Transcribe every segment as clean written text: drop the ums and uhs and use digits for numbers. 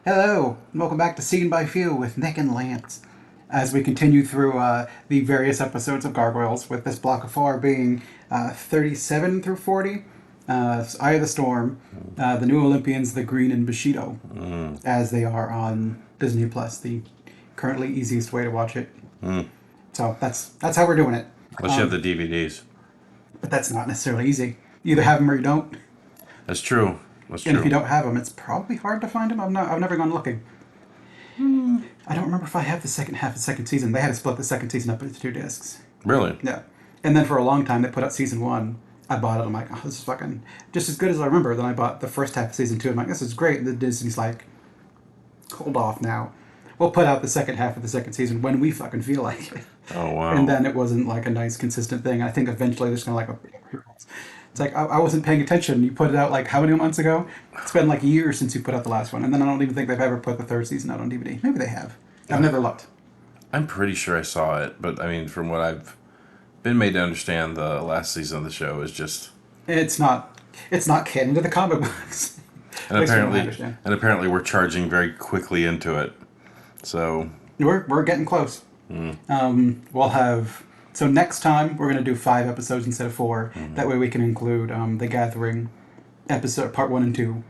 Hello, and welcome back to Seen by Few with Nick and Lance. As we continue through the various episodes of Gargoyles, with this block of four being 37 through 40, Eye of the Storm, the New Olympians, the Green, and Bushido, as they are on Disney Plus, the currently easiest way to watch it. So that's how we're doing it. Unless you have the DVDs. But that's not necessarily easy. You either have them or you don't. That's true. That's And if you true. don't have them, it's probably hard to find them. I've never gone looking. I don't remember if I have the second half of the second season. They had to split the second season up into two discs. Really? Yeah. And then for a long time, they put out season one. I bought it. I'm like, oh, this is fucking just as good as I remember. Then I bought the first half of season two. I'm like, this is great. And then Disney's like, hold off now. We'll put out the second half of the second season when we fucking feel like it. Oh, And wow. then it wasn't like a nice, consistent thing. I think eventually there's kind of like a. It's like, I wasn't paying attention. You put it out like how many months ago? It's been like years since you put out the last one. And then I don't even think they've ever put the third season out on DVD. Maybe they have. I've never looked. I'm pretty sure I saw it, but I mean, from what I've been made to understand, the last season of the show is just. It's not. It's not canon to the comic books. And At least from what I apparently, understand. and apparently, we're charging very quickly into it. So, We're getting close. We'll have so next time we're gonna do 5 episodes instead of 4. That way we can include the Gathering episode part 1 and 2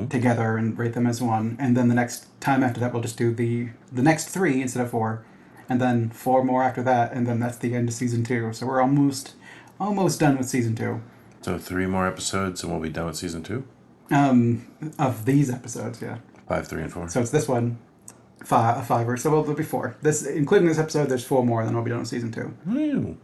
together and rate them as one. And then the next time after that we'll just do the next 3 instead of 4, and then 4 more after that, and then that's the end of season 2. So we're almost done with season 2 so 3 more episodes, and we'll be done with season 2. of these episodes. Yeah. 5, 3, and 4. So it's this one. A fiver, so there'll be 4. This, including this episode, there's 4 more. Then we'll be done with season 2. Ew.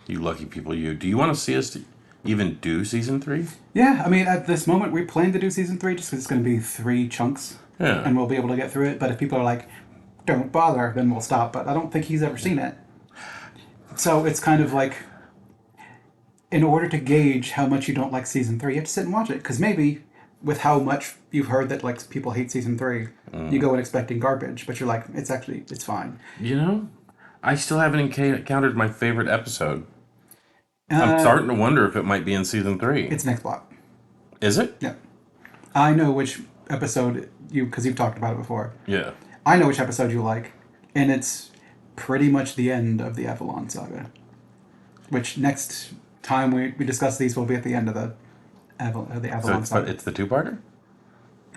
You lucky people, you. Do you want to see us even do season 3? Yeah, I mean, at this moment, we plan to do season 3 just because it's going to be 3 chunks, Yeah. and we'll be able to get through it. But if people are like, "Don't bother," then we'll stop. But I don't think he's ever seen it, so it's kind of like, in order to gauge how much you don't like season 3, you have to sit and watch it. Because maybe with how much you've heard that like people hate season 3, you go in expecting garbage, but you're like, it's fine. You know, I still haven't encountered my favorite episode. I'm Uh, starting to wonder if it might be in season 3. it's next block. Is it? Yeah. I know which episode because you've talked about it before. Yeah. I know which episode you like, and it's pretty much the end of the Avalon saga. Which next time we discuss these will be at the end of the So Avalon saga. it's the two-parter?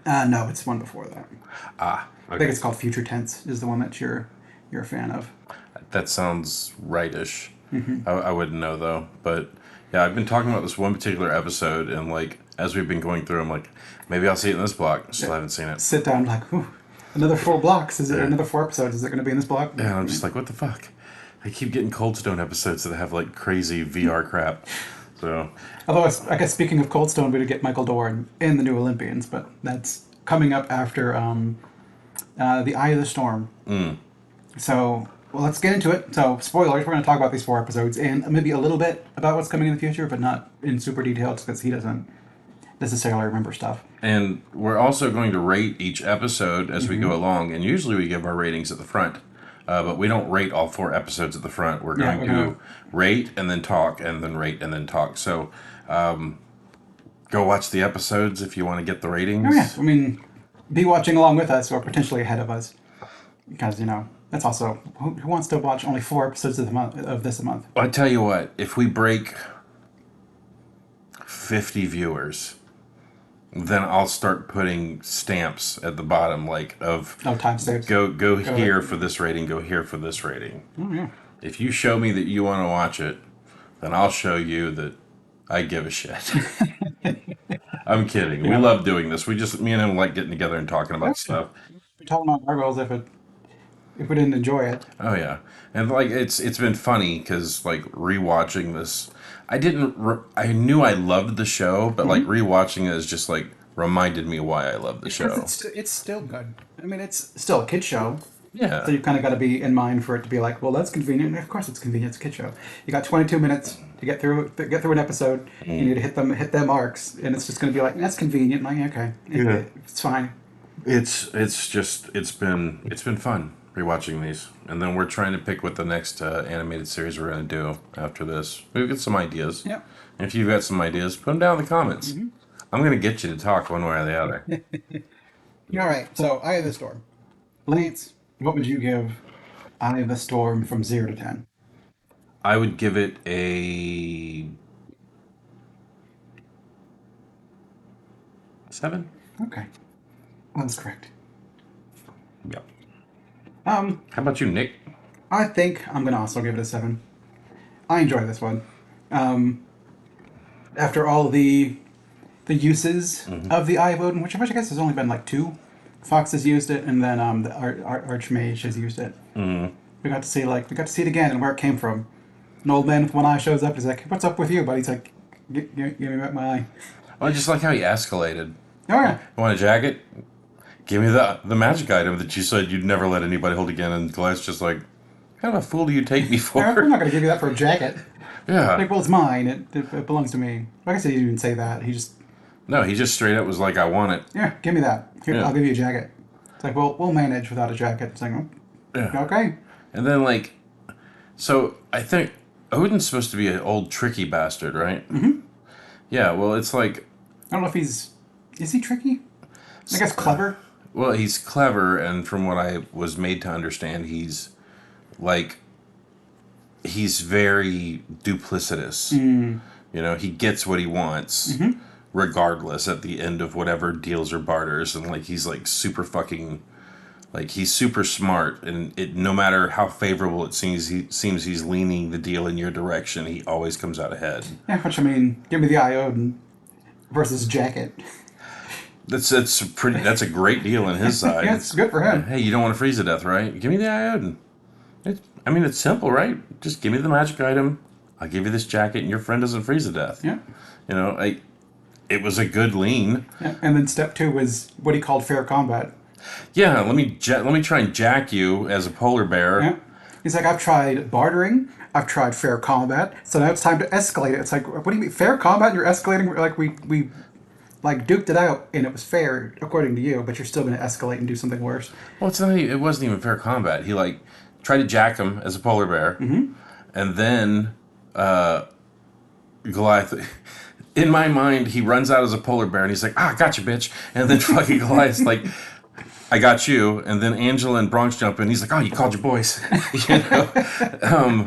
No, it's one before that. Ah, I think okay. it's called Future Tense. Is the one that you're a fan of. That sounds rightish. I wouldn't know though, but yeah, I've been talking about this one particular episode, and like as we've been going through, I'm like, maybe I'll see it in this block. Still haven't seen it, Sit down like, ooh, another 4 blocks. Is it Yeah. another 4 episodes? Is it going to be in this block? and I'm just like, what the fuck? I keep getting Cold Stone episodes that have like crazy VR crap. So Although I guess speaking of Cold Stone, we would get Michael Dorn in the New Olympians, but that's coming up after the Eye of the Storm. So, well, let's get into it. So, spoilers, we're going to talk about these 4 episodes and maybe a little bit about what's coming in the future, but not in super detail because he doesn't necessarily remember stuff. and we're also going to rate each episode as we go along, and usually we give our ratings at the front. But we don't rate all 4 episodes at the front. We're Yeah, going we're to gonna- rate and then talk, and then rate and then talk. So go watch the episodes if you want to get the ratings. Oh, yeah. I mean, be watching along with us or potentially ahead of us. Because, that's also, who wants to watch only 4 episodes of this a month? I tell you what, if we break 50 viewers, then I'll start putting stamps at the bottom, like of Oh, time saves. go here for this rating, go here for this rating. Oh, yeah. If you show me that you want to watch it, then I'll show you that I give a shit. I'm kidding. We love doing this. Me and him like getting together and talking about stuff. We're talking about gargoyles if we didn't enjoy it. Oh yeah, and like it's been funny because like rewatching this, I didn't. I knew I loved the show, but like rewatching it is just like reminded me why I love the Because show. it's still good. I mean, it's still a kid show. Yeah, So you've kind of got to be in mind for it to be like, well, that's convenient. Of course, it's convenient. It's a kid show. You got 22 minutes to get through an episode. You need to hit them arcs, and it's just going to be like, that's convenient. Like, okay, Yeah. it's fine. it's been fun rewatching these, and then we're trying to pick what the next animated series we're gonna do after this. We've got some ideas. Yeah. And if you've got some ideas, put them down in the comments. I'm gonna get you to talk one way or the other. All right, so Eye of the Storm. Lance, what would you give Eye of the Storm from 0 to 10? I would give it a 7. Okay, that's correct. Yep. Um, How about you, Nick? I think I'm gonna also give it a 7. I enjoy this one. Um, After all the uses of the Eye of Odin, which I guess has only been like 2. Fox has used it, and then the Archmage has used it. We got to see it again and where it came from. An old man with one eye shows up. He's like, "What's up with you?" But he's like, Give me back my eye." I just like how he escalated. Oh yeah, You want a jacket? Give me the magic item that you said you'd never let anybody hold again. And Goliath's just like, what kind of a fool do you take me for? I'm not gonna give you that for a jacket. Yeah. Like, well, it's mine. It belongs to me. I guess he didn't even say that. He just, No, he just straight up was like, I want it. yeah, give me that. Here, Yeah. I'll give you a jacket. It's like, well, we'll manage without a jacket. It's like, oh, Yeah. okay. And then, like, so I think Odin's supposed to be an old tricky bastard, right? Mm-hmm. Yeah, well, it's like, I don't know if is he tricky? I guess clever. well, he's clever, and from what I was made to understand, he's like, he's very duplicitous. You know, he gets what he wants, regardless, at the end of whatever deals or barters, and like he's like super fucking, like he's super smart, and it no matter how favorable it seems, he's leaning the deal in your direction. He always comes out ahead. Yeah, which I mean, give me the Iodine versus jacket. That's a great deal on his side. Yeah, it's good for him. Hey, you don't want to freeze to death, right? Give me the iodine. It's simple, right? Just give me the magic item. I'll give you this jacket, and your friend doesn't freeze to death. Yeah. You know, it was a good lean. Yeah. And then step 2 was what he called fair combat. Yeah, let me try and jack you as a polar bear. Yeah. He's like, I've tried bartering, I've tried fair combat, so now it's time to escalate it. It's like, what do you mean, fair combat? And you're escalating? Like, we like duked it out, and it was fair according to you, but you're still going to escalate and do something worse. Well, it wasn't even fair combat. He like tried to jack him as a polar bear, and then Goliath. In my mind, he runs out as a polar bear, and he's like, gotcha, bitch. And then fucking Goliath's like, I got you. And then Angela and Bronx jump in. He's like, oh, you called your boys. You know?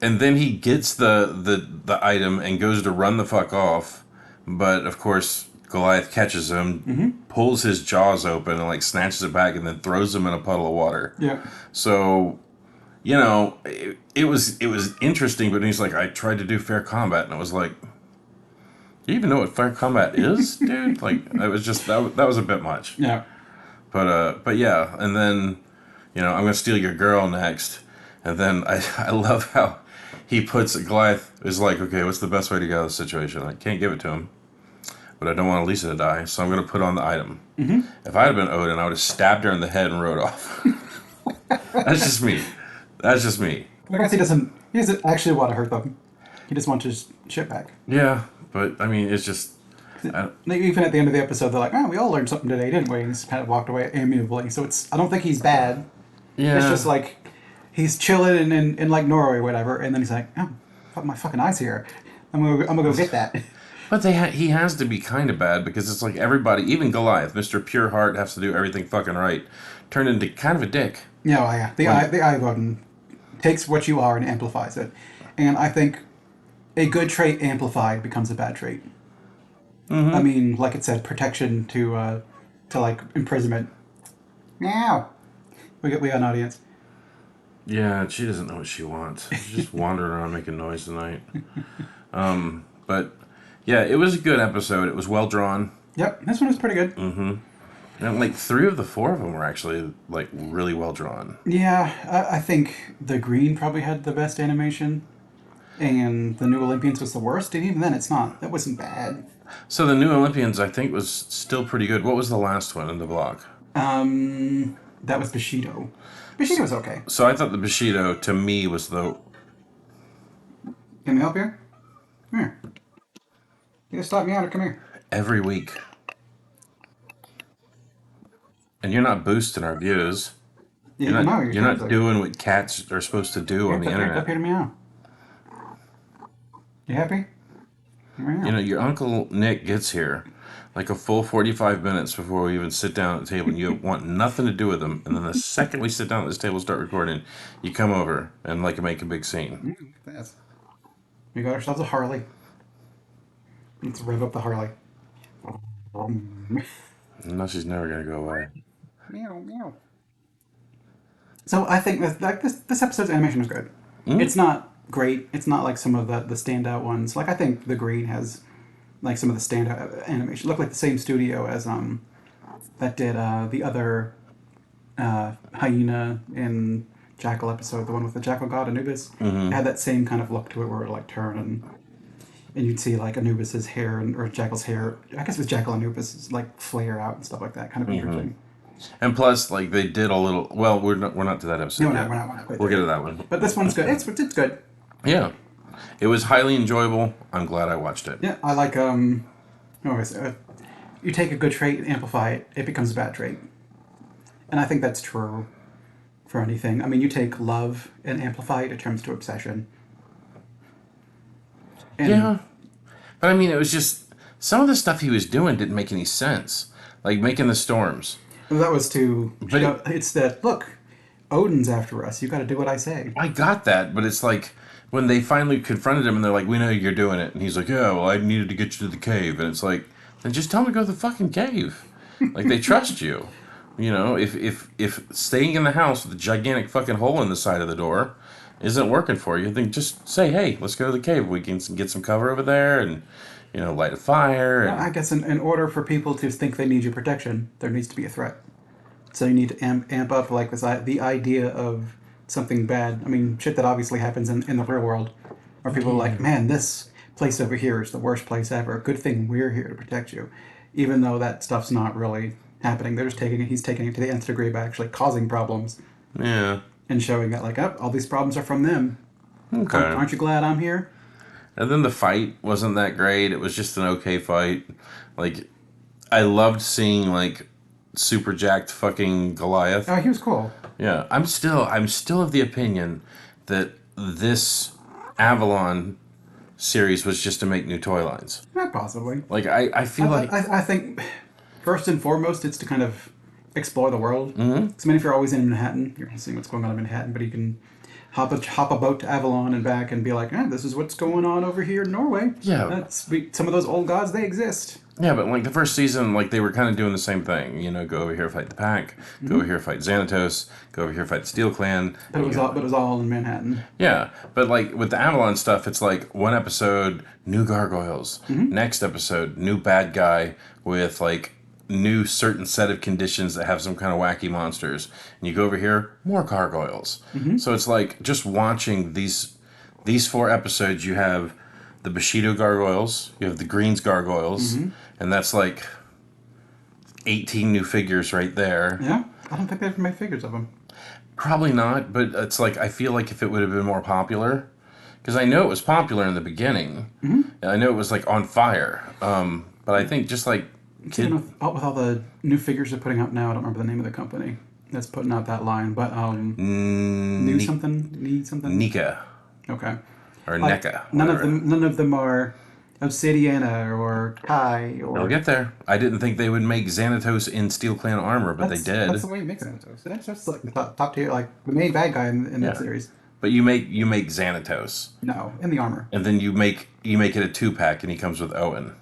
And then he gets the item and goes to run the fuck off. But, of course, Goliath catches him, pulls his jaws open, and, like, snatches it back, and then throws him in a puddle of water. Yeah. So, you know, it was interesting, but he's like, I tried to do fair combat, and it was like, do you even know what fair combat is, dude? Like, it was just, that was a bit much. Yeah. But yeah, and then, you know, I'm going to steal your girl next. And then I love how he puts, Goliath is like, okay, what's the best way to get out of the situation? I can't give it to him, but I don't want Lisa to die, so I'm going to put on the item. If I had been Odin, I would have stabbed her in the head and rode off. That's just me. I guess he doesn't actually want to hurt them. He just wants his shit back. Yeah, but, I mean, it's just... Even at the end of the episode, they're like, "Oh, we all learned something today, didn't we?" And he's kind of walked away amiably. So I don't think he's bad. Yeah. It's just like he's chilling in like Norway or whatever, and then he's like, "Oh, my fucking eyes here. I'm gonna go get that." But he has to be kind of bad because it's like everybody, even Goliath, Mr. Pure Heart, has to do everything fucking right, turned into kind of a dick. Yeah, the eye button takes what you are and amplifies it, and I think a good trait amplified becomes a bad trait. I mean, like it said, protection to like imprisonment. Meow. We got an audience. Yeah, she doesn't know what she wants. She's just wandering around making noise tonight. But yeah, it was a good episode. It was well drawn. Yep, this one was pretty good. And like 3 of the 4 of them were actually like really well drawn. Yeah, I think the green probably had the best animation, and the New Olympians was the worst. And even then, that wasn't bad. So the New Olympians, I think, was still pretty good. What was the last one in the block? That was Bushido. Bushido was okay. So I thought the Bushido, to me, was the... Can we help you? Come here. You gonna stop me out or come here? Every week. And you're not boosting our views. Yeah, you're not doing what cats are supposed to do on the internet. Up here to meow. You happy? You know, your Uncle Nick gets here, like a full 45 minutes before we even sit down at the table, and you want nothing to do with them. And then the second we sit down at this table, start recording, you come over and like make a big scene. That's, we got ourselves a Harley. Let's rev up the Harley. No, she's never gonna go away. Meow meow. So I think that like this episode's animation is good. It's not great. It's not like some of the standout ones. Like I think the Green has like some of the standout animation. Look like the same studio as that did the other hyena in Jackal episode, the one with the Jackal God Anubis. It had that same kind of look to it where it would like turn and you'd see like Anubis's hair or Jackal's hair. I guess with Jackal Anubis like flare out and stuff like that. Kind of interesting. And plus, like they did a little. Well, we're not to that episode. No, yet. we're not We'll get to that one. But this one's good. It's good. Yeah, it was highly enjoyable. I'm glad I watched it. Yeah, I like you take a good trait and amplify it, it becomes a bad trait. And I think that's true for anything. I mean, you take love and amplify it, it turns to obsession. And Yeah, but I mean, it was just some of the stuff he was doing didn't make any sense. Like making the storms. that was to But it's that look, Odin's after us. You got to do what I say. I got that, but it's like when they finally confronted him and they're like, "We know you're doing it," and he's like, "Yeah, well, I needed to get you to the cave," and it's like, then just tell him to go to the fucking cave. Like they trust you. You know, if staying in the house with a gigantic fucking hole in the side of the door isn't working for you, then just say, "Hey, let's go to the cave. We can get some cover over there and." Light a fire. And... I guess in order for people to think they need your protection, there needs to be a threat. So you need to amp up like the idea of something bad. I mean, shit that obviously happens in the real world, where people are like, man, this place over here is the worst place ever. Good thing we're here to protect you, even though that stuff's not really happening. They're just he's taking it to the nth degree by actually causing problems. Yeah. And showing that like, all these problems are from them. Okay. Aren't you glad I'm here? And then the fight wasn't that great. It was just an okay fight. Like, I loved seeing like super jacked fucking Goliath. Oh, he was cool. Yeah, I'm still of the opinion that this Avalon series was just to make new toy lines. Not possibly. Like I feel like I think first and foremost it's to kind of explore the world. Mm-hmm. I mean, if you're always in Manhattan, you're seeing what's going on in Manhattan, but you can hop a boat to Avalon and back and be like, this is what's going on over here in Norway. Yeah. Some of those old gods, they exist. Yeah, but like the first season, like they were kind of doing the same thing. Go over here, fight the Pack. Go over here, fight Xanatos. Go over here, fight the Steel Clan. But it was all in Manhattan. Yeah, but like with the Avalon stuff, it's like one episode, new Gargoyles. Next episode, new bad guy with like new certain set of conditions that have some kind of wacky monsters. And you go over here, more Gargoyles. So it's like just watching these 4 episodes, you have the Bushido Gargoyles, you have the Greens Gargoyles, and that's like 18 new figures right there. Yeah, I don't think they ever made figures of them. Probably not, but it's like I feel like if it would have been more popular, because I know it was popular in the beginning. I know it was like on fire, but I think just like With all the new figures they're putting out now, I don't remember the name of the company that's putting out that line, but New something. Nika. Okay. Or Like, NECA. None of them are Obsidiana or Kai or. They'll get there. I didn't think they would make Xanatos in Steel Clan armor, but they did. That's the way you make Xanatos. Xanatos like the top tier, like the main bad guy in that series. But you make Xanatos. No, in the armor. And then you make it a 2-pack, and he comes with Owen.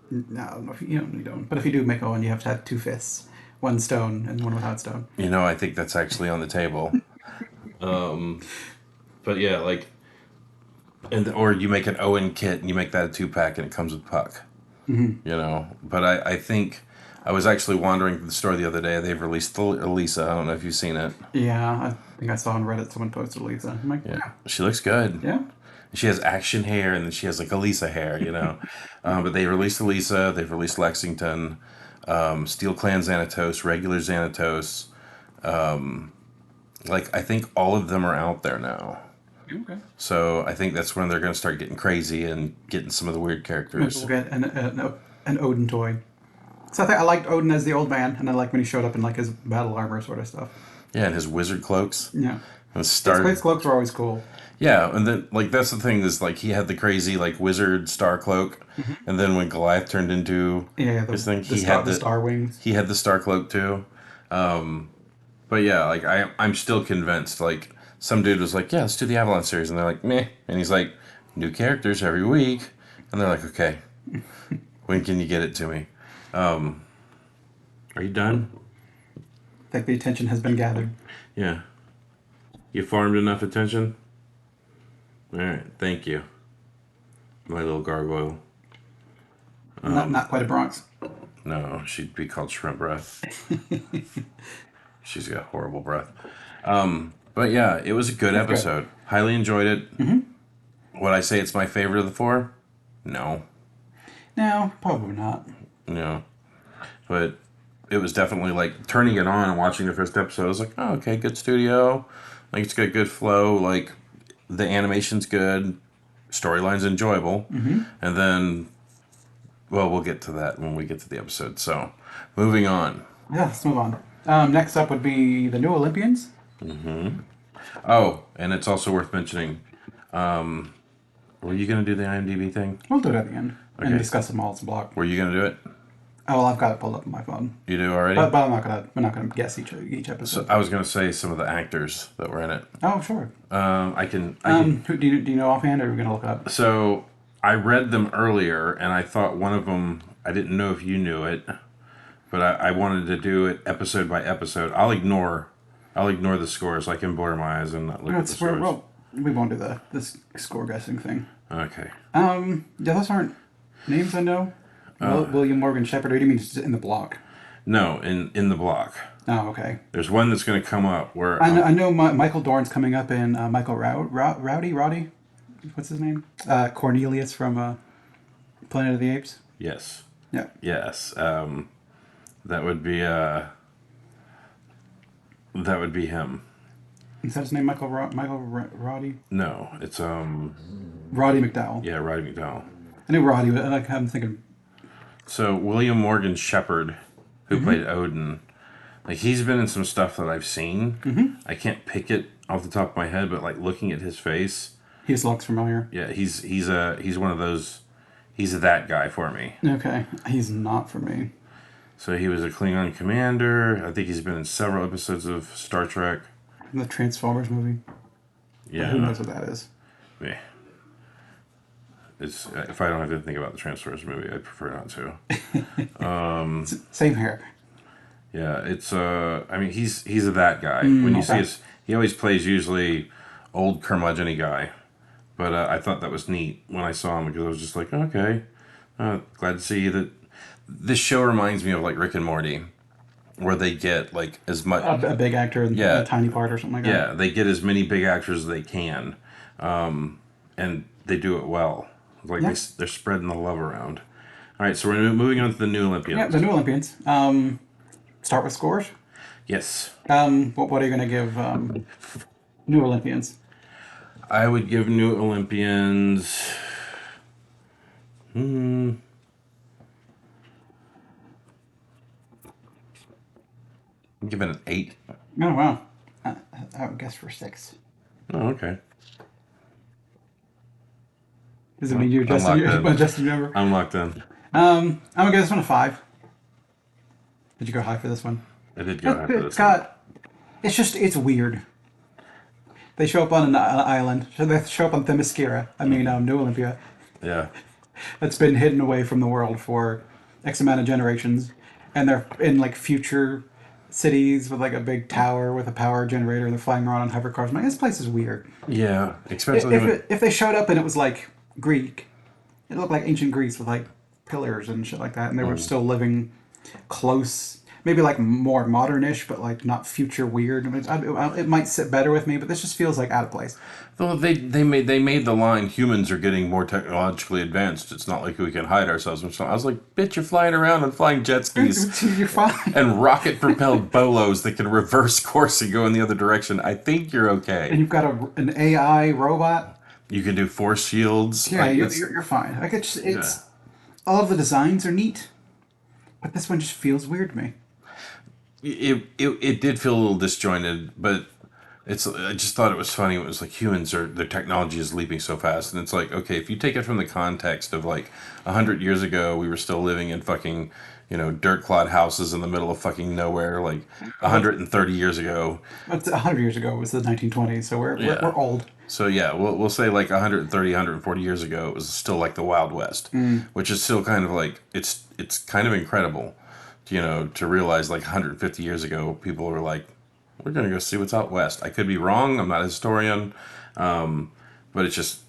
No, you don't. But if you do make Owen, you have to have 2 fists, 1 stone and 1 without stone. I think that's actually on the table. But yeah, like, or you make an Owen kit and you make that a 2-pack and it comes with Puck. But I think I was actually wandering through the store the other day. They've released Elisa. I don't know if you've seen it. Yeah, I think I saw on Reddit someone posted Elisa. I'm like, yeah, she looks good. Yeah. She has action hair, and then she has like Elisa hair, But they released Elisa, they've released Lexington, Steel Clan Xanatos, regular Xanatos. I think all of them are out there now. Okay. So I think that's when they're going to start getting crazy and getting some of the weird characters. We'll get an Odin toy. So I liked Odin as the old man, and I liked when he showed up in like his battle armor sort of stuff. Yeah, and his wizard cloaks. Yeah. And Space cloaks are always cool. Yeah, and then like that's the thing is like he had the crazy like wizard star cloak, and then when Goliath turned into Yeah, his thing, the star wings. he had the star cloak too. But yeah, like I'm still convinced. Like some dude was like, yeah, let's do the Avalon series, and they're like, meh, and he's like, new characters every week, and they're like, okay, when can you get it to me? Are you done? I think the attention has been gathered. Yeah, you farmed enough attention. All right, thank you, my little gargoyle. Not quite a Bronx. No, she'd be called shrimp breath. She's got horrible breath. But yeah, it was a good episode. Good. Highly enjoyed it. Would I say it's my favorite of the four? No. No, probably not. No. But it was definitely like turning it on and watching the first episode. I was like, oh, okay, good studio. Like it's got good flow. Like the animation's good. Storyline's enjoyable. And then, well, we'll get to that when we get to the episode. So, moving on. Yeah, let's move on. Next up would be the new Olympians. Oh, and it's also worth mentioning. Were you going to do the IMDb thing? We'll do it at the end and discuss them all as a block. Were you going to do it? Oh, well, I've got it pulled up on my phone. You do already? But we're not gonna guess each episode. So I was going to say some of the actors that were in it. Oh, sure. I can. Who do you know offhand, or are we gonna look up? So I read them earlier, and I thought one of them. I didn't know if you knew it, but I wanted to do it episode by episode. I'll ignore the scores. I can blur my eyes and not look at the scores. Well, we won't do this score guessing thing. Okay. Yeah, those aren't names I know. William Morgan Shepherd, or do you mean just in the block? No, in the block. Oh, okay. There's one that's going to come up where... I know Michael Dorn's coming up in Michael Roddy? What's his name? Cornelius from Planet of the Apes? Yes. Yeah. Yes. That would be him. Is that his name, Michael Roddy? No, it's... Roddy McDowell. Yeah, Roddy McDowell. I knew Roddy, but I'm thinking... So, William Morgan Shepherd, who played Odin, like, he's been in some stuff that I've seen. I can't pick it off the top of my head, but, like, looking at his face... He just looks familiar. Yeah, he's one of those... He's that guy for me. Okay. He's not for me. So, he was a Klingon commander. I think he's been in several episodes of Star Trek. The Transformers movie. Yeah. Who knows what that is? Yeah. It's, if I don't have to think about the Transformers movie, I prefer not to. Same here. Yeah, it's I mean he's that guy. When you see he always plays usually old curmudgeon-y guy. But I thought that was neat when I saw him because I was just like, okay, glad to see that. This show reminds me of like Rick and Morty, where they get like as much a big actor in a tiny part or something like that. Yeah, they get as many big actors as they can, and they do it well. Like they're spreading the love around. All right, so we're moving on to the new Olympians. Yeah, the new Olympians. Start with scores. Yes. What are you going to give new Olympians? I would give new Olympians. Give it an 8. Oh wow, I would guess for 6. Oh, okay. Does it mean you're Justin Bieber? I'm locked in. I'm gonna give this one a 5. Did you go high for this one? I did go high for this one. It's weird. They show up on an island. So they show up on Themyscira. New Olympia. Yeah. That's been hidden away from the world for X amount of generations, and they're in like future cities with like a big tower with a power generator, and they're flying around on hover cars. I'm like, this place is weird. Yeah, especially if they showed up and it was like Greek, it looked like ancient Greece with like pillars and shit like that, and they were still living close, maybe like more modernish, but like not future weird. It might sit better with me, but this just feels like out of place. Well, they made the line, humans are getting more technologically advanced. It's not like we can hide ourselves. And so I was like, bitch, you're flying around and flying jet skis. You're fine. And rocket-propelled bolos that can reverse course and go in the other direction. I think you're okay. And you've got an AI robot. You can do force shields. Yeah, you're fine. Like it's all of the designs are neat, but this one just feels weird to me. It did feel a little disjointed, but I just thought it was funny. It was like their technology is leaping so fast, and it's like, okay, if you take it from the context of like 100 years ago, we were still living in fucking, dirt clod houses in the middle of fucking nowhere. Like 130 years ago, But 100 years ago was the 1920s, so we're old. So yeah, we'll say like 130, 140 years ago, it was still like the Wild West, which is still kind of like it's kind of incredible, to realize like 150 years ago, people were like, we're gonna go see what's out west. I could be wrong. I'm not a historian, but it's just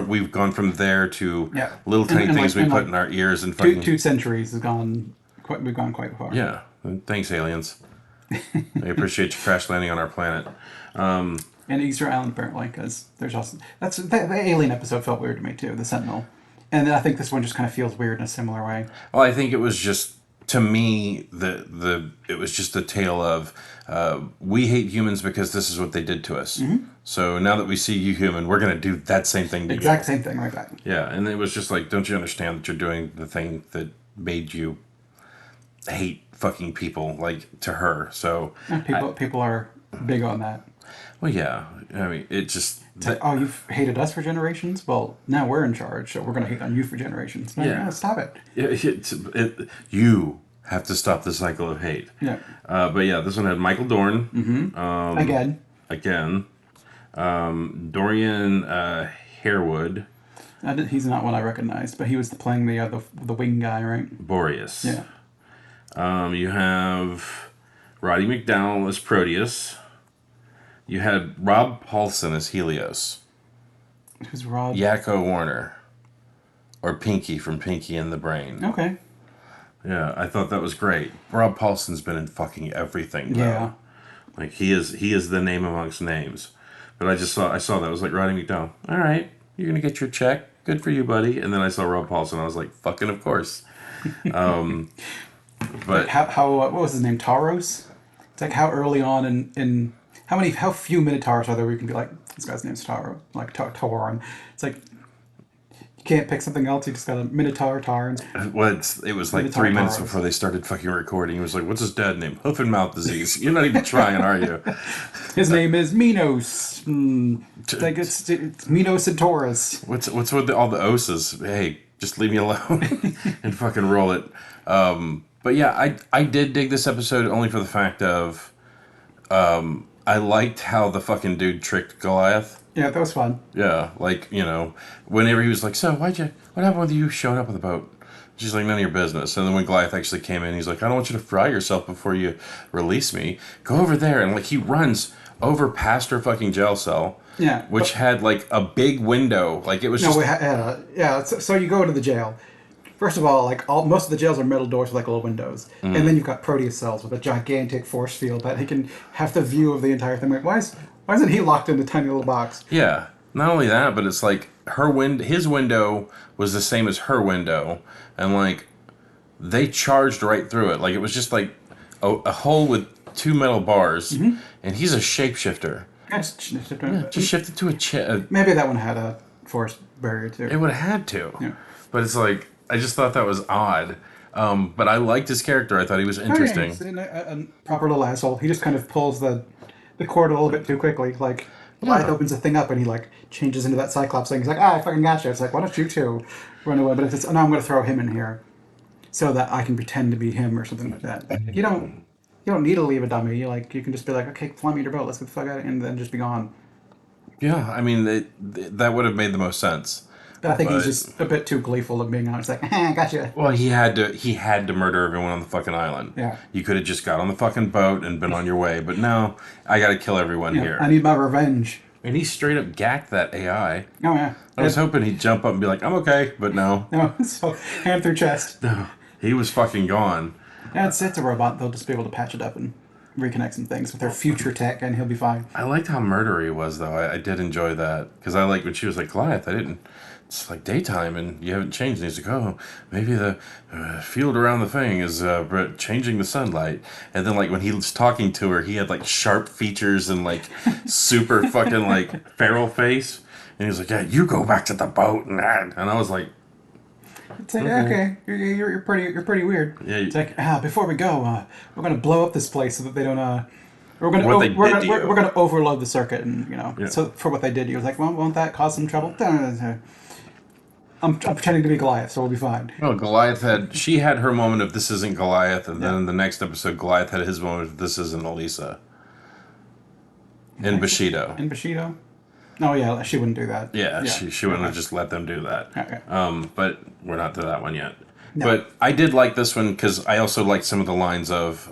we've gone from there to little tiny things we put in our ears and fucking 2 centuries has gone. We've gone quite far. Yeah, thanks aliens. I appreciate you crash landing on our planet. And Easter Island, apparently, because there's also the Alien episode felt weird to me too, the Sentinel, and I think this one just kind of feels weird in a similar way. Well, I think it was just, to me, it was just a tale of we hate humans because this is what they did to us. Mm-hmm. So now that we see you human, we're gonna do that same thing to you. Exact same thing like that. Yeah, and it was just like, don't you understand that you're doing the thing that made you hate fucking people, like, to her? So people are big on that. Well, yeah. I mean, it just... like, oh, you've hated us for generations? Well, now we're in charge, so we're going to hate on you for generations. No, yeah. Stop it. You have to stop the cycle of hate. Yeah. But yeah, this one had Michael Dorn. Mm-hmm. Again. Dorian Harewood. He's not one I recognized, but he was playing the wing guy, right? Boreas. Yeah. You have Roddy McDowall as Proteus. You had Rob Paulson as Helios. Who's Rob? Yakko Warner. Or Pinky from Pinky and the Brain. Okay. Yeah, I thought that was great. Rob Paulson's been in fucking everything, though. Yeah. Like, he is the name amongst names. But I saw that. I was like, Roddy McDowall, all right, you're going to get your check. Good for you, buddy. And then I saw Rob Paulson. I was like, fucking of course. But what was his name? Taros? It's like how early on in how few Minotaurs are there where you can be like, this guy's name's Taro, like Tauron. It's like you can't pick something else. You just got a Minotaur, Taran. Well, it was like Minotaur 3 minutes before they started fucking recording. He was like, "What's his dad's name? Hoof and mouth disease." You're not even trying, are you? His name is Minos. Like it's Minos and Taurus. What's with all the oses? Hey, just leave me alone and fucking roll it. But yeah, I did dig this episode only for the fact of I liked how the fucking dude tricked Goliath. Yeah, that was fun. Yeah, like, whenever he was like, so what happened with you showing up on the boat? She's like, none of your business. And then when Goliath actually came in, he's like, I don't want you to fry yourself before you release me. Go over there. And like, he runs over past her fucking jail cell. Yeah. Which had like a big window. Like, it was so you go to the jail. First of all, like most of the jails are metal doors with like little windows, and then you've got Proteus cells with a gigantic force field that he can have the view of the entire thing. Like, why isn't he locked in a tiny little box? Yeah, not only that, but it's like his window was the same as her window, and like they charged right through it. Like it was just like a hole with 2 metal bars, and he's a shapeshifter. Just shifted to a maybe that one had a force barrier too. It would have had to, yeah. But it's like. I just thought that was odd. But I liked his character. I thought he was interesting. He's a proper little asshole. He just kind of pulls the cord a little bit too quickly. Like, Goliath opens the thing up and he, like, changes into that Cyclops thing. He's like, I fucking gotcha. It's like, why don't you two run away? But if it's, no, I'm going to throw him in here so that I can pretend to be him or something like that. You don't need to leave a dummy. You can just be like, okay, fly me your boat. Let's get the fuck out of it, and then just be gone. Yeah, I mean, that would have made the most sense. But I think he's just a bit too gleeful of being honest. Like, gotcha. Well, he had to murder everyone on the fucking island. Yeah. You could have just got on the fucking boat and been on your way. But no, I got to kill everyone here. I need my revenge. And he straight up gacked that AI. Oh, yeah. I was hoping he'd jump up and be like, I'm okay. But no. No, so hand through chest. No. He was fucking gone. Yeah, it's a robot. They'll just be able to patch it up and reconnect some things with their future tech, and he'll be fine. I liked how murdery he was, though. I did enjoy that. Because I liked when she was like, Goliath, it's like daytime and you haven't changed. And he's like, oh, maybe the field around the thing is changing the sunlight. And then like when he was talking to her, he had like sharp features and like super fucking like feral face. And he was like, yeah, you go back to the boat and that. And I was like, it's like, okay, you're pretty weird. Yeah. It's like, before we go, we're gonna blow up this place so that they don't what they did to you. We're gonna overload the circuit, and Yeah. so for what they did, he was like, well, won't that cause some trouble? I'm pretending to be Goliath, so we'll be fine. Well, she had her moment of this isn't Goliath, and then in the next episode, Goliath had his moment of this isn't Elisa. In Bushido. In Bushido? Oh yeah, she wouldn't do that. Yeah, she wouldn't have just let them do that. Okay. But we're not to that one yet. No. But I did like this one because I also liked some of the lines of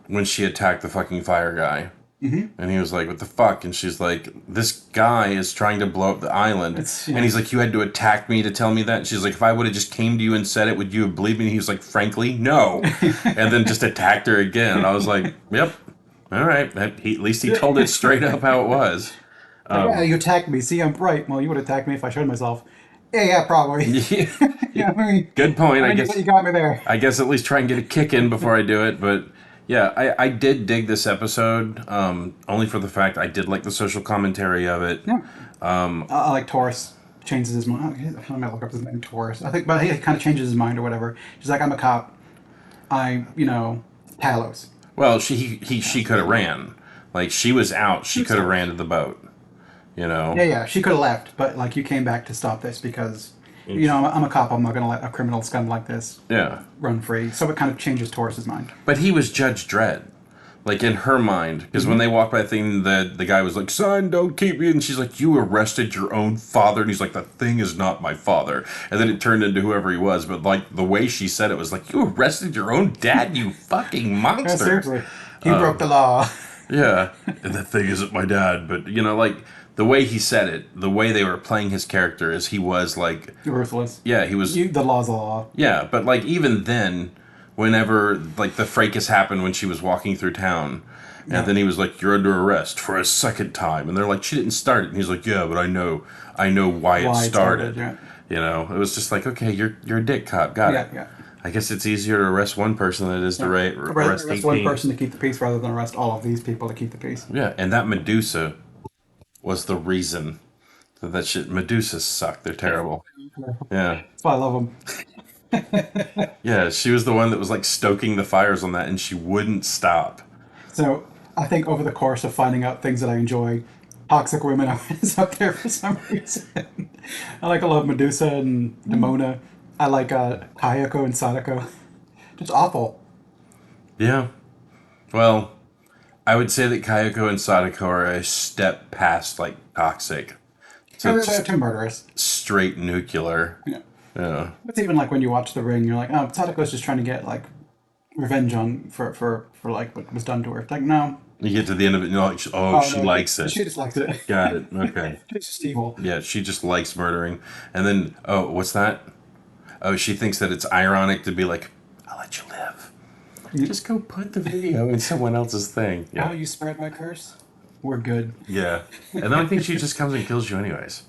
when she attacked the fucking fire guy. Mm-hmm. And he was like, what the fuck? And she's like, this guy is trying to blow up the island. And he's like, you had to attack me to tell me that? And she's like, if I would have just came to you and said it, would you have believed me? And he was like, frankly, no. And then just attacked her again. And I was like, yep. All right. At least he told it straight up how it was. Yeah, you attacked me. See, I'm right. Well, you would attack me if I showed myself. Yeah, probably. Yeah, I mean, good point. I guess you got me there. I guess at least try and get a kick in before I do it. But yeah, I did dig this episode. Only for the fact I did like the social commentary of it. Yeah. I like Taurus changes his mind. I'm gonna look up his name, Taurus. I think, but he kind of changes his mind or whatever. She's like, I'm a cop. Talos. Well, she could have ran. Like she was out. She could have ran to the boat. Yeah, she could have left, but like you came back to stop this because, I'm a cop. I'm not going to let a criminal scum like this run free. So it kind of changes Taurus's mind. But he was Judge Dredd, like in her mind, because when they walked by the thing, the guy was like, "Son, don't keep me," and she's like, "You arrested your own father," and he's like, "The thing is not my father," and then it turned into whoever he was. But like the way she said it was like, "You arrested your own dad, you fucking monster!" Yeah, seriously, he broke the law. Yeah, and that thing isn't my dad, but like. The way he said it, the way they were playing his character is he was like... Ruthless. Yeah, he was... The law's the law. Yeah, but like even then, whenever like the fracas happened when she was walking through town, and then he was like, "You're under arrest for a second time," and they're like, "She didn't start it," and he's like, "Yeah, but I know why it started." Yeah. It was just like, okay, you're a dick cop, got it. Yeah. I guess it's easier to arrest one person than it is to arrest 18. One person to keep the peace rather than arrest all of these people to keep the peace. Yeah, and that Medusa was the reason that shit. Medusas suck. They're terrible. Yeah. That's why I love them. Yeah, she was the one that was like stoking the fires on that, and she wouldn't stop. So I think over the course of finding out things that I enjoy, toxic women is up there for some reason. I love Medusa and Nimona. I like Kayako and Sadako. Just awful. Yeah. Well, I would say that Kayako and Sadako are a step past like toxic. So they're too murderous. Straight nuclear. Yeah. It's even like when you watch The Ring, you're like, oh, Sadako's just trying to get like revenge on for like what was done to her. It's like, no. You get to the end of it and you're like, she likes it. She just likes it. Got it. Okay. She's just evil. Yeah, she just likes murdering. And then, what's that? Oh, she thinks that it's ironic to be like, I'll let you live. Just go put the video in someone else's thing. Yeah. Oh, you spread my curse? We're good. Yeah. And then I think she just comes and kills you anyways.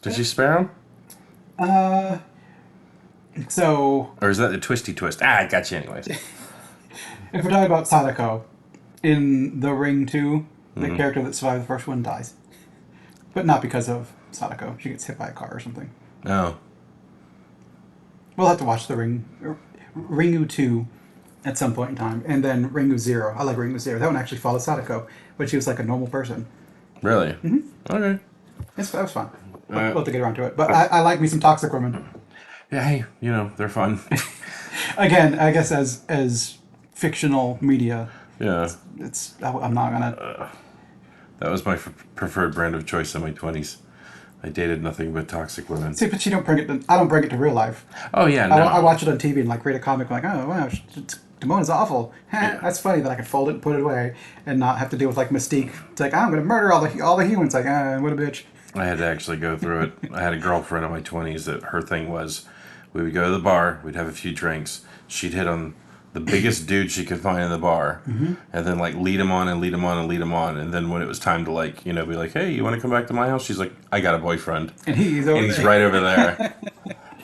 Did she spare him? So... Or is that the twisty twist? I got you anyways. If we're talking about Sadako, in The Ring 2, the character that survived the first one dies. But not because of Sadako. She gets hit by a car or something. Oh. We'll have to watch The Ring... Ringu 2 at some point in time, and then Ringu 0. I like Ringu 0. That one actually follows Sadako, but she was like a normal person. Really? Mm-hmm. Okay. That was fun. We'll have to get around to it. But I like me some toxic women. Yeah, hey, they're fun. Again, I guess as fictional media, yeah, I'm not gonna... that was my preferred brand of choice in my 20s. I dated nothing but toxic women. See, but I don't bring it to real life. Oh, yeah, no. I watch it on TV and like read a comic like, oh, wow, Damona's awful. Yeah. That's funny that I could fold it and put it away and not have to deal with like Mystique. It's like, I'm going to murder all the humans. Like, what a bitch. I had to actually go through it. I had a girlfriend in my 20s that her thing was, we would go to the bar, we'd have a few drinks. She'd hit on the biggest dude she could find in the bar, and then like lead him on and lead him on and lead him on, and then when it was time to like be like, hey, you want to come back to my house? She's like, I got a boyfriend, and he's right over there.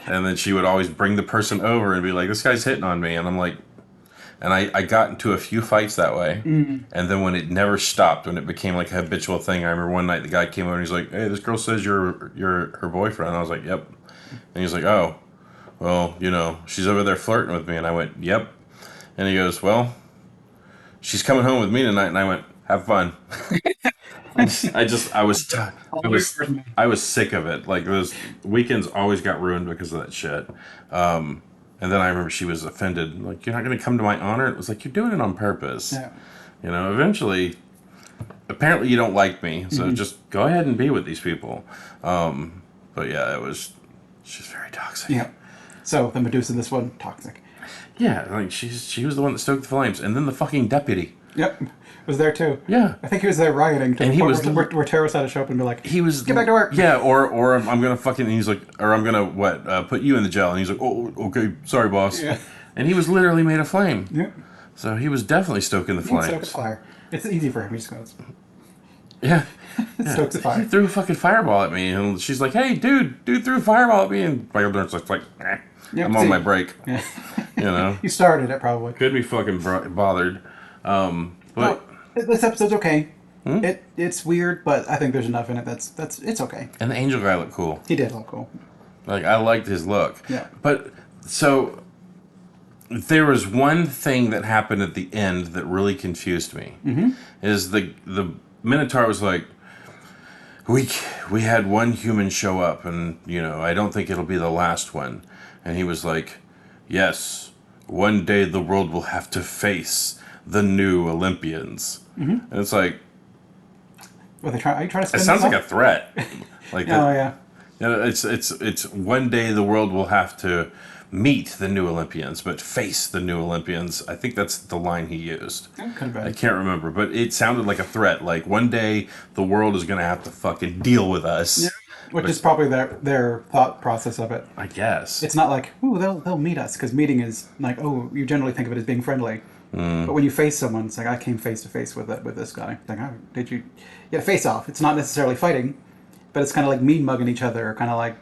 And then she would always bring the person over and be like, this guy's hitting on me, and I'm like, and I got into a few fights that way, and then when it never stopped, when it became like a habitual thing, I remember one night the guy came over and he's like, hey, this girl says you're her boyfriend, and I was like, yep, and he's like, oh, well, she's over there flirting with me, and I went, yep. And he goes, well, she's coming home with me tonight, and I went, have fun. I was, I was, I was sick of it. Like those weekends always got ruined because of that shit. And then I remember she was offended. Like, you're not going to come to my honor. It was like, you're doing it on purpose. Yeah. Eventually, apparently you don't like me, so just go ahead and be with these people. But yeah, she's very toxic. Yeah. So the Medusa, this one, toxic. Yeah, like she was the one that stoked the flames, and then the fucking deputy. Yep. Was there too. Yeah. I think he was there rioting to And the he point was where terrorists had to show up and be like, he was get back to work. Yeah, or I'm gonna fucking. And he's like, or I'm gonna put you in the jail. And he's like, oh, okay, sorry, boss. Yeah. And he was literally made of flame. Yep. So he was definitely stoking the flames. Stoke fire. It's easy for him. He just goes, Yeah. stokes the He fire. threw a fucking fireball at me, and she's like, "Hey, dude threw a fireball at me," and Michael Dorn's like, Yep, "I'm on see. my break." Yeah. You started it probably. Could be fucking bothered. But This episode's okay. It's weird, but I think there's enough in it that's it's okay. and the angel guy looked cool. He did look cool. Like I liked his look. Yeah. But so there was one thing that happened at the end that really confused me. Mm-hmm. Is the Minotaur was like, we had one human show up, and I don't think it'll be the last one. And he was like, yes, one day the world will have to face the new Olympians. Mm-hmm. And it's like, Are you trying to spin it sounds this like up? a threat. Like Oh yeah. it's one day the world will have to meet the new Olympians, but face the new Olympians. I think that's the line he used. That could have been. I can't remember, but it sounded like a threat. Like one day the world is going to have to fucking deal with us. Yeah. Which is probably their thought process of it. I guess. It's not like, ooh, they'll meet us, because meeting is like, oh, you generally think of it as being friendly. But when you face someone, it's like, I came face to face with this guy. It's like, oh, did you? Yeah, face off. It's not necessarily fighting, but it's kind of like mean mugging each other, or kind of like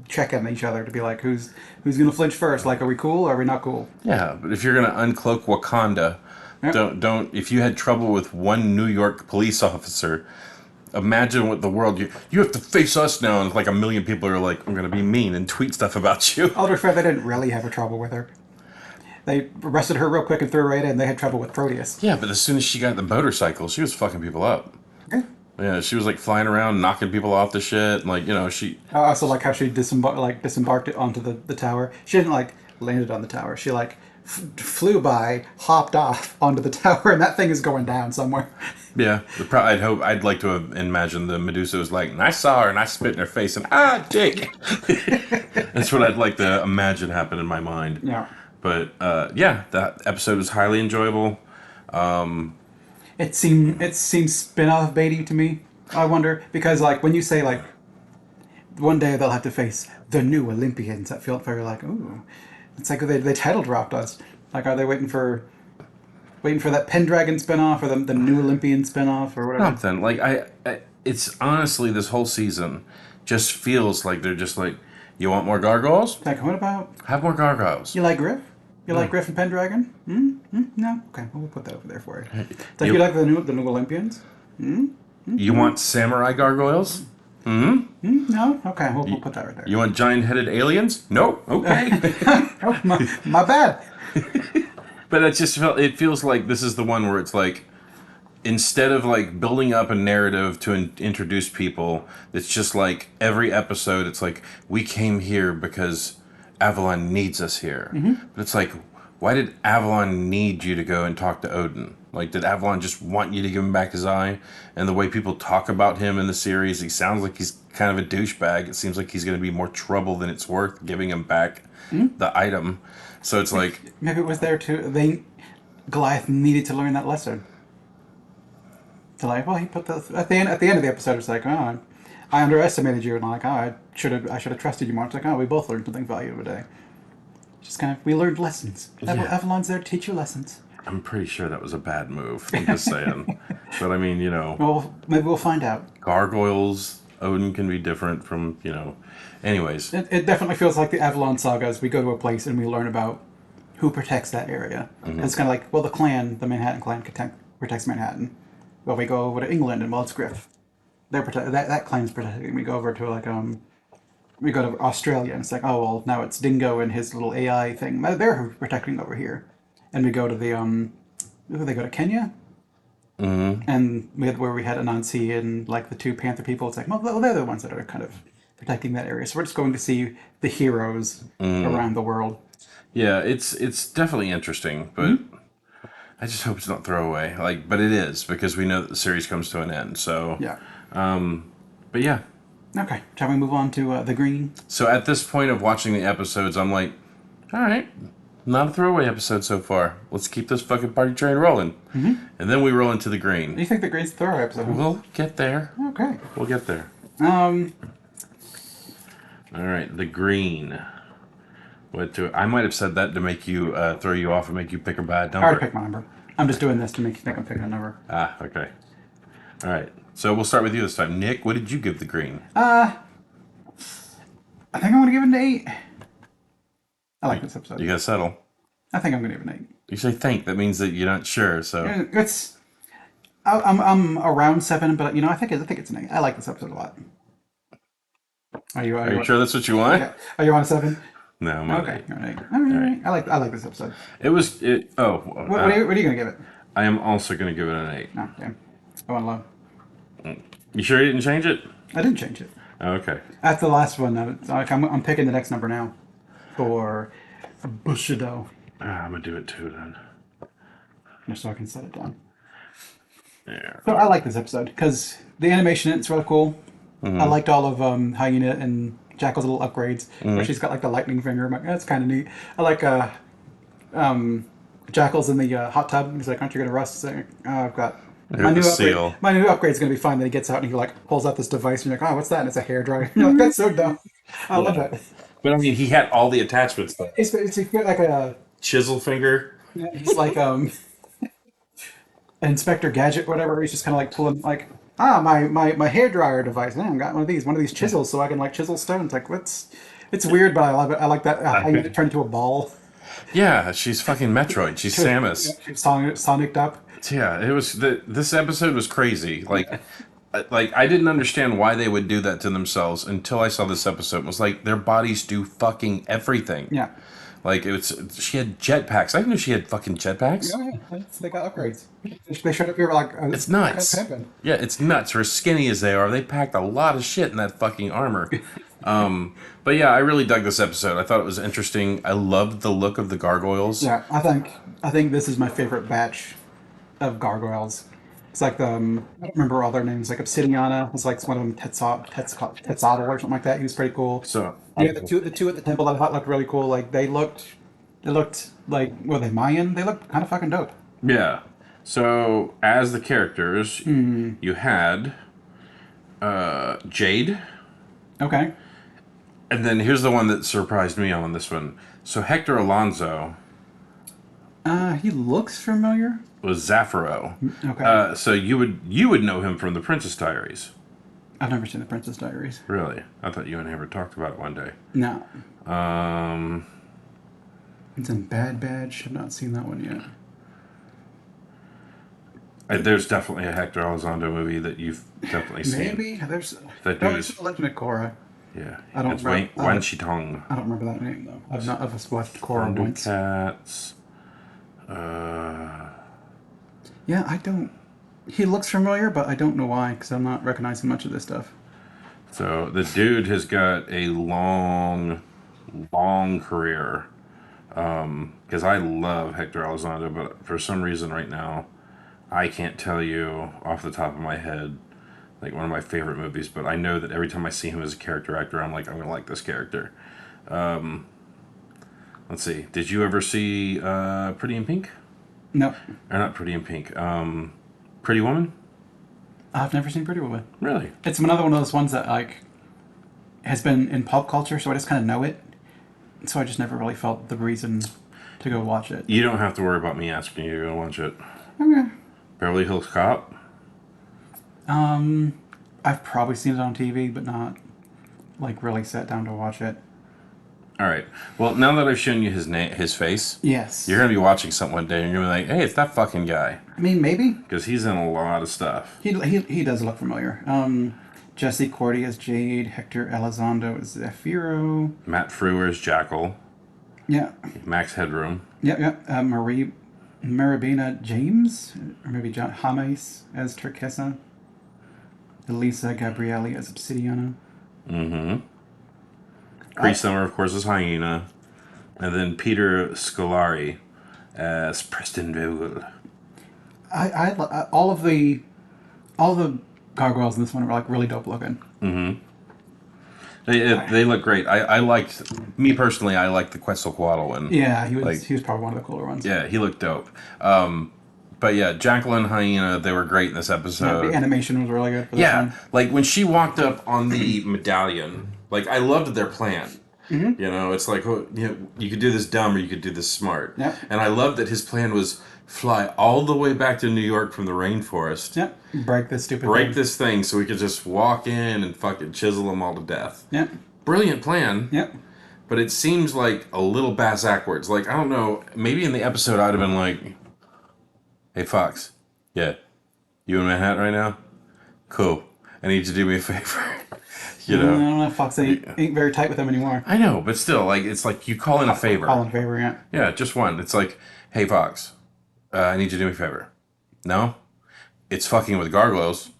checking each other to be like, who's gonna flinch first? Like, are we cool or are we not cool? Yeah, but if you're going to uncloak Wakanda, Yep. don't. If you had trouble with one New York police officer, imagine what the world you have to face us now, and like a million people are like, I'm going to be mean and tweet stuff about you. I'll be fair, they didn't really have a trouble with her. They arrested her real quick and threw her right in. They had trouble with Proteus. Yeah, but as soon as she got the motorcycle, she was fucking people up. Okay. Yeah, she was like flying around, knocking people off the shit. And, like, she. I also like how she disembarked it onto the tower. She didn't like landed on the tower. She like flew by, hopped off onto the tower, and that thing is going down somewhere. Yeah, I'd like to have imagined the Medusa was like, and I saw her and I spit in her face and dick. That's what I'd like to imagine happen in my mind. Yeah. But yeah, that episode was highly enjoyable. It seemed spin-off baity to me. I wonder, because like when you say like one day they'll have to face the new Olympians, that felt very like, ooh. It's like they title dropped us. Like, are they waiting for that Pendragon spin-off, or the new Olympian spin-off, or whatever? Something like it's honestly, this whole season just feels like they're just like, you want more gargoyles? Like, what about, Have more gargoyles. you like Griff? You like Griff and Pendragon? No? Okay, well, we'll put that over there for you. It's like, you like the new Olympians? You want samurai gargoyles? No? Okay, we'll put that right there. You want giant-headed aliens? Nope. Okay. Oh, my bad. But it feels like this is the one where it's like, instead of like building up a narrative to introduce people, it's just like every episode it's like, we came here because Avalon needs us here. But it's like, why did Avalon need you to go and talk to Odin? Like, did Avalon just want you to give him back his eye? And the way people talk about him in the series, he sounds like he's kind of a douchebag. It seems like he's going to be more trouble than it's worth giving him back the item. So it's like, Maybe it was there too. Goliath needed to learn that lesson. So like, well, he put at the end of the episode, it's like, oh, I underestimated you, and like, oh, I should have trusted you more. It's like, oh, we both learned something valuable today. Just kind of, we learned lessons. Yeah. Avalon's there to teach you lessons. I'm pretty sure that was a bad move. I'm just saying. But I mean, Well, maybe we'll find out. gargoyles, Odin can be different from, anyways. It definitely feels like the Avalon saga as we go to a place and we learn about who protects that area. It's kind of like, well, the Manhattan clan protects Manhattan. Well, we go over to England and, well, it's Griff. That clan's protecting. We go over to like we go to Australia and it's like, oh well, now it's Dingo and his little AI thing. They're protecting over here. And we go to the they go to Kenya. Mm-hmm. And where we had Anansi and like the two Panther people, it's like, well, they're the ones that are kind of protecting that area. So we're just going to see the heroes around the world. Yeah, it's definitely interesting, but I just hope it's not throwaway. Like, but it is because we know that the series comes to an end. So, Yeah. but yeah. Okay. Shall we move on to the green? So at this point of watching the episodes, I'm like, all right, not a throwaway episode so far. Let's keep this fucking party train rolling. And then we roll into the green. You think the green's the throwaway episode? We'll get there. Okay. We'll get there. Um. All right, the green. I might have said that to make you throw you off and make you pick a bad I already number. picked my number. I'm just doing this to make you think I'm picking a number. Ah, okay. All right. So we'll start with you this time. Nick, what did you give the green? I think I'm gonna give it an 8. I like this episode. You gotta settle. I think I'm gonna give it an You say think. That means that you're not sure. So 8. It's. I'm around 7, but I think it's an 8. I like this episode a lot. are you sure that's what you want? Yeah. Are you on a 7? No, I'm on Okay. 8. All right. All right. I like this episode. What What are you gonna give it? I am also gonna give it an 8. No, damn. I went low. You sure you didn't change it? I didn't change it. Okay. After the last one, I'm picking the next number now for Bushido, I'm gonna do it too then. just so I can set it down. Yeah. So I like this episode because the animation in it's really cool. I liked all of Hyena and Jackal's little upgrades, where she's got like the lightning finger. I'm like, that's kind of neat. I like Jackal's in the hot tub. He's like, "Aren't you gonna rust?" He's like, "Oh, I've got my new seal. upgrade. My new upgrade's gonna be fine." Then he gets out and he like pulls out this device, and you're like, "Oh, what's that?" And it's a hairdryer. You're like, "That's so dumb." I love that. But I mean, he had all the attachments though. It's like a Chisel finger. he's like Inspector Gadget, whatever. He's just kind of like pulling like. My hairdryer device. Man, I got one of these chisels, so I can like chisel stones. Like, it's weird, but I love it. I like that. How you get it turned into a ball. Yeah, she's fucking Metroid. She's Samus. Sonicked up. Yeah, it was this episode was crazy. Like I didn't understand why they would do that to themselves until I saw this episode. It was like their bodies do fucking everything. Yeah. Like she had jetpacks. I didn't know she had fucking jetpacks. Yeah, they got upgrades. They showed up here like It's nuts. Yeah, it's nuts. For as skinny as they are, they packed a lot of shit in that fucking armor. But yeah, I really dug this episode. I thought it was interesting. I loved the look of the gargoyles. Yeah, I think this is my favorite batch of gargoyles. It's like I don't remember all their names. Like Obsidiana was like one of them, Tetzotl or something like that. He was pretty cool. So Yeah, the two at the temple that I thought looked really cool. Like they looked like were they Mayan? They looked kind of fucking dope. yeah. So as the characters, you had Jade. Okay. And then here's the one that surprised me on this one. So Hector Alonso He looks familiar. was Zaffiro. Okay. So you would know him from the Princess Diaries. I've never seen the Princess Diaries. Really? I thought you and Amber talked about it one day. No. Um, It's in Bad Batch. I've not seen that one yet. there's definitely a Hector Elizondo movie that you've definitely seen. Maybe there's. That No, dude it's is, Legend of Korra. yeah. I don't It's remember- Wan Shitong. I don't remember that name though. I've just watched Korra once. Thundercats. Yeah, I don't. He looks familiar, but I don't know why because I'm not recognizing much of this stuff. So the dude has got a long career. Because I love Hector Elizondo, but for some reason right now, I can't tell you off the top of my head, like one of my favorite movies. But I know that every time I see him as a character actor, I'm like, I'm gonna like this character. Let's see. Did you ever see Pretty in Pink? No, Or not Pretty in Pink. Pretty Woman? I've never seen Pretty Woman. Really? It's another one of those ones that like has been in pop culture, so I just kind of know it. So I just never really felt the reason to go watch it. You don't have to worry about me asking you to go watch it. Okay. Beverly Hills Cop? I've probably seen it on TV, but not like really sat down to watch it. All right. Well, now that I've shown you his face, Yes. you're gonna be watching something one day, and you're gonna be like, "Hey, it's that fucking guy," I mean, maybe because he's in a lot of stuff. he does look familiar. Jesse Cordy as Jade, Hector Elizondo as Zafiro. Matt Frewer's Jackal, Yeah. Max Headroom. Yeah. Marie Maribina James, or maybe John James as Turquesa. Elisa Gabrielli as Obsidiana. Mm-hmm. Cree Summer, of course, as Hyena. And then Peter Scolari as Preston Vogel. All of the gargoyles in this one are like really dope looking. Mm-hmm. They look great. I liked, me personally, I liked the Quetzalcoatl one. Yeah, Like, he was probably one of the cooler ones. yeah, he looked dope. But yeah, Jacqueline Hyena, they were great in this Yeah, episode. the animation was really good for this Yeah, one. like when she walked up on the medallion, like I loved their plan. Mm-hmm. You know, it's like, oh, you could do this dumb or you could do this smart. Yep. And I loved that his plan was fly all the way back to New York from the rainforest. Yep. Break this stupid Break thing. this thing so we could just walk in and fucking chisel them all to death. Yep. Brilliant plan. Yep. But it seems like a little bass-ackwards. Like, I don't know, maybe in the episode I'd have been like, hey, Fox, yeah, you in Manhattan right now? Cool. I need you to do me a favor. You know? I don't know if Fox ain't very tight with them anymore. I know, but still, like, it's like you call in a favor. Call in a favor, yeah. Yeah, just one. It's like, hey, Fox, I need you to do me a favor. No? It's fucking with gargoyles.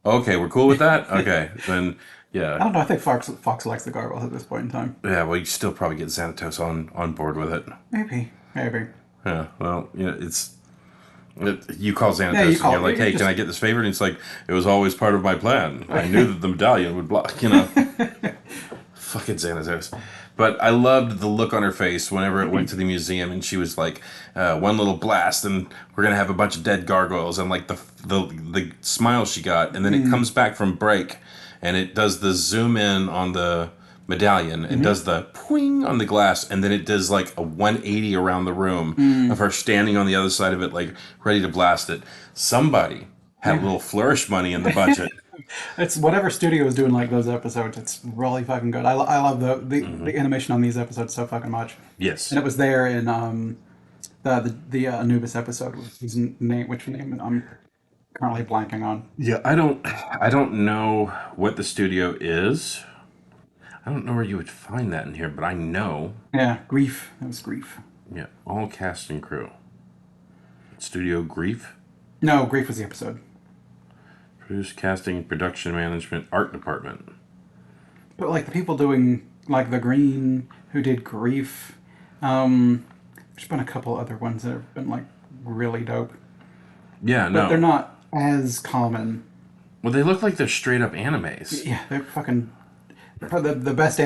Okay, we're cool with that? Okay, then, yeah. I don't know. I think Fox likes the gargoyles at this point in time. Yeah, well, you still probably get Xanatos on board with it. Maybe. Yeah, well, you call Xanatos Yeah, and you're like, hey, just... can I get this favor? And it's like, it was always part of my plan. I knew that the medallion would block, Fucking Xanatos. But I loved the look on her face whenever it went to the museum and she was like, one little blast and we're going to have a bunch of dead gargoyles. And like the smile she got. And then it comes back from break and it does the zoom in on the medallion and does the poing on the glass. And then it does like a 180 around the room of her standing on the other side of it, like ready to blast it. Somebody had a little flourish money in the budget. It's whatever studio is doing like those episodes. It's really fucking good. I love the animation on these episodes so fucking much. Yes, and it was there in the Anubis episode. Which name I'm currently blanking on. Yeah, I don't know what the studio is. I don't know where you would find that in here, but I know. Yeah, Grief. It was Grief. Yeah, all cast and crew. Studio Grief. No, Grief was the episode. Produce, casting, production management, art department. But like the people doing like the Green who did Grief, there's been a couple other ones that have been like really dope. Yeah, but no, they're not as common. Well, they look like they're straight up animes. Yeah, they're fucking the best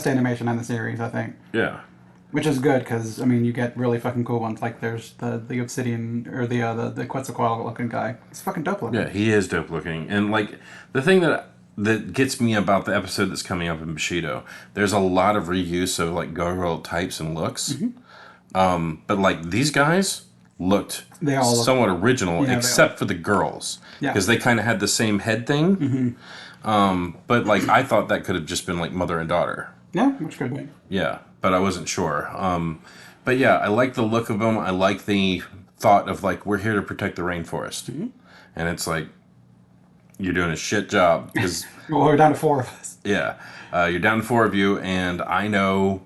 animation in the series, I think. Yeah. Which is good because I mean you get really fucking cool ones like there's the Obsidian or the Quetzalcoatl looking guy. It's fucking dope looking. Yeah, he is dope looking, and like the thing that gets me about the episode that's coming up in Bushido, there's a lot of reuse of like gargoyle types and looks, but like these guys looked somewhat original, except for the girls, because they kind of had the same head thing. But like I thought that could have just been like mother and daughter. Yeah, which could be. Yeah, but I wasn't sure. But yeah, I like the look of them. I like the thought of like we're here to protect the rainforest, and it's like you're doing a shit job because well, we're down to 4 of us. Yeah, you're down to 4 of you, and I know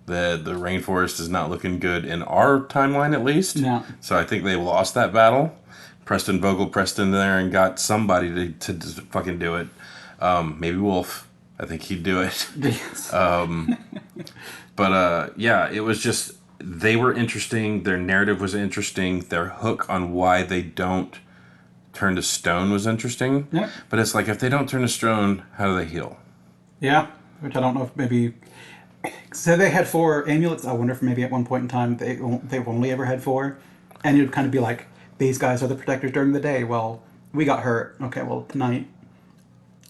that the rainforest is not looking good in our timeline at least. No. So I think they lost that battle. Preston Vogel pressed in there and got somebody to fucking do it. Maybe Wolf. I think he'd do it. Yes. But yeah, it was just, they were interesting. Their narrative was interesting. Their hook on why they don't turn to stone was interesting. Yeah. But it's like, if they don't turn to stone, how do they heal? Yeah, which I don't know if maybe... So they had 4 amulets. I wonder if maybe at one point in time they've only ever had 4. And it would kind of be like, these guys are the protectors during the day. Well, we got hurt. Okay, well, tonight,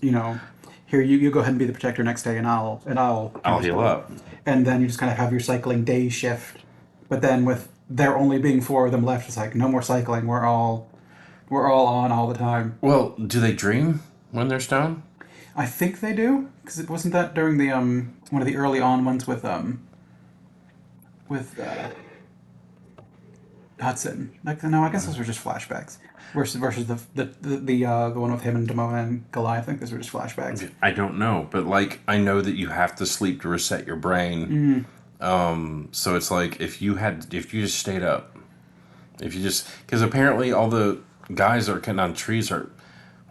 here you go ahead and be the protector next day, and I'll heal up. And then you just kind of have your cycling day shift. But then with there only being 4 of them left, it's like no more cycling. We're all on all the time. Well, do they dream when they're stone? I think they do, because it wasn't that during the one of the early on ones with Hudson. Like no, I guess those were just flashbacks. Versus the one with him and Damona and Goliath. I think those were just flashbacks. I don't know, but like I know that you have to sleep to reset your brain. So it's like if you just stayed up If you just because apparently all the guys that are cutting down trees are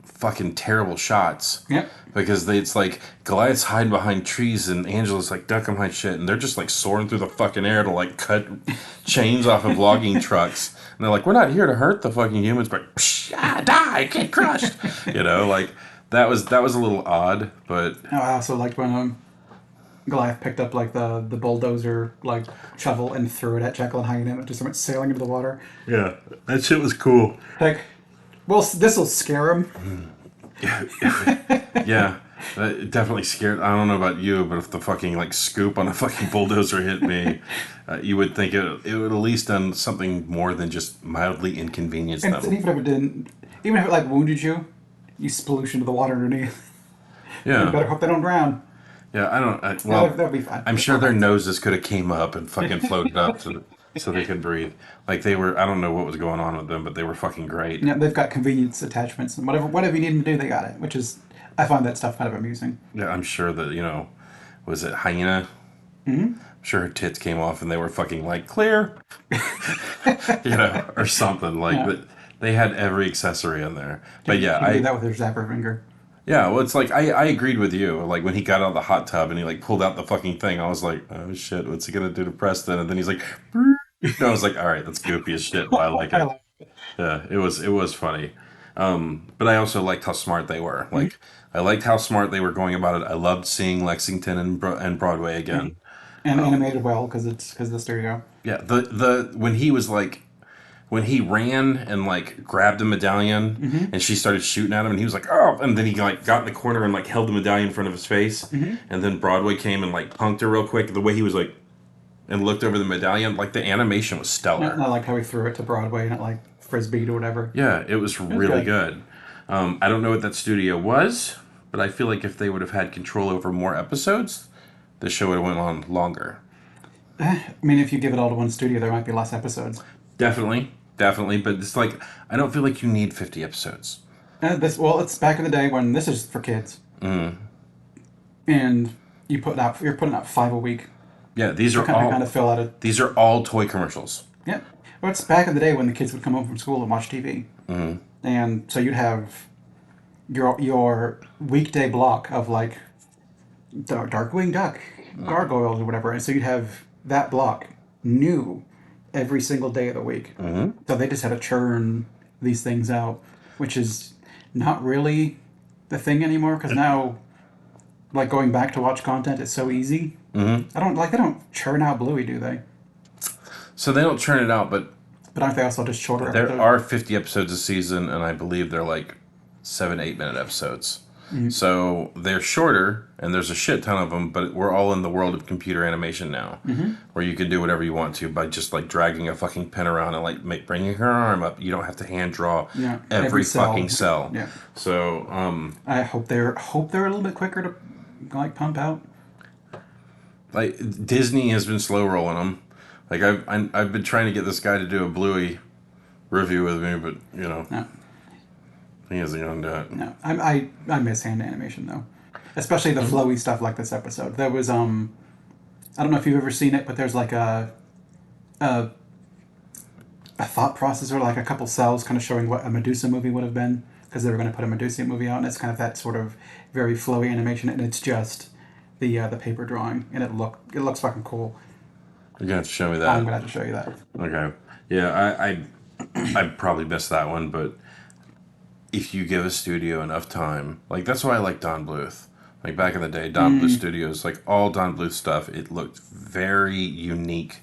fucking terrible shots. Yep. Because it's like Goliath's hiding behind trees and Angela's like ducking behind shit, and they're just like soaring through the fucking air to like cut chains off of logging trucks. And they're like, we're not here to hurt the fucking humans, but die, get crushed. Like that was a little odd, but I also liked when Goliath picked up like the bulldozer like shovel and threw it at Jekyll and Hyde, and it just went sailing into the water. yeah, that shit was cool. Like, well, this will scare him. Yeah, that definitely scared. I don't know about you, but if the fucking like scoop on a fucking bulldozer hit me, you would think it would at least done something more than just mildly inconvenienced And them. even if it didn't, even if it like wounded you, you sploosh into the water underneath. Yeah, You better hope they don't drown. yeah. I don't. That'll be fine. I'm sure their noses could have came up and fucking floated up so they could breathe. Like they were. I don't know what was going on with them, but they were fucking great. Yeah, they've got convenience attachments and whatever you need them to do, they got it. Which is, I find that stuff kind of amusing. Yeah, I'm sure that was it Hyena? Mm-hmm. I'm sure her tits came off and they were fucking like clear, or something like that. They had every accessory in there. But yeah, I did that with her zapper finger. Yeah, well, it's like I agreed with you. Like when he got out of the hot tub and he like pulled out the fucking thing, I was like, oh shit, what's he gonna do to Preston? And then he's like, I was like, all right, that's goofy as shit, but I like it. Yeah, it was funny. But I also liked how smart they were. Like I liked how smart they were going about it. I loved seeing Lexington and Broadway again. And animated well because the studio. Yeah, the when he ran and like grabbed a medallion and she started shooting at him and he was like, oh, and then he like got in the corner and like held the medallion in front of his face and then Broadway came and like punked her real quick. The way he was like and looked over the medallion, like the animation was stellar. And I liked how he threw it to Broadway and it like frisbeed or whatever. Yeah, it was really good. I don't know what that studio was, but I feel like if they would have had control over more episodes, the show would have went on longer. I mean, if you give it all to one studio, there might be less episodes. Definitely, but it's like I don't feel like you need 50 episodes. It's back in the day when this is for kids, and you're putting out 5 a week. Yeah, these are kind of fill out a. These are all toy commercials. Yeah, well, it's back in the day when the kids would come home from school and watch TV, and so you'd have your weekday block of like Darkwing Duck, Gargoyles, or whatever, and so you'd have that block new every single day of the week. So they just had to churn these things out, which is not really the thing anymore because now, like going back to watch content is so easy. They don't churn out Bluey, do they? So they don't churn it out, but aren't they also just shorter? There are 50 episodes a season, and I believe they're like 7-8 minute episodes. So they're shorter, and there's a shit ton of them, but we're all in the world of computer animation now, where you can do whatever you want to by just like dragging a fucking pen around and like bringing her arm up. You don't have to hand draw every fucking cell. Yeah. So I hope they're a little bit quicker to like pump out. Like Disney has been slow rolling them. Like I've been trying to get this guy to do a Bluey review with me, but No. he isn't going to do it. No, I miss hand animation though, especially the flowy stuff like this episode. There was I don't know if you've ever seen it, but there's like a thought process or like a couple cells kind of showing what a Medusa movie would have been because they were going to put a Medusa movie out, and it's kind of that sort of very flowy animation, and it's just the paper drawing, and it looks fucking cool. You're gonna have to show me that. I'm gonna have to show you that. Okay. Yeah, I probably missed that one, but if you give a studio enough time, like that's why I like Don Bluth. Like back in the day, Don Bluth Studios, like all Don Bluth stuff, it looked very unique.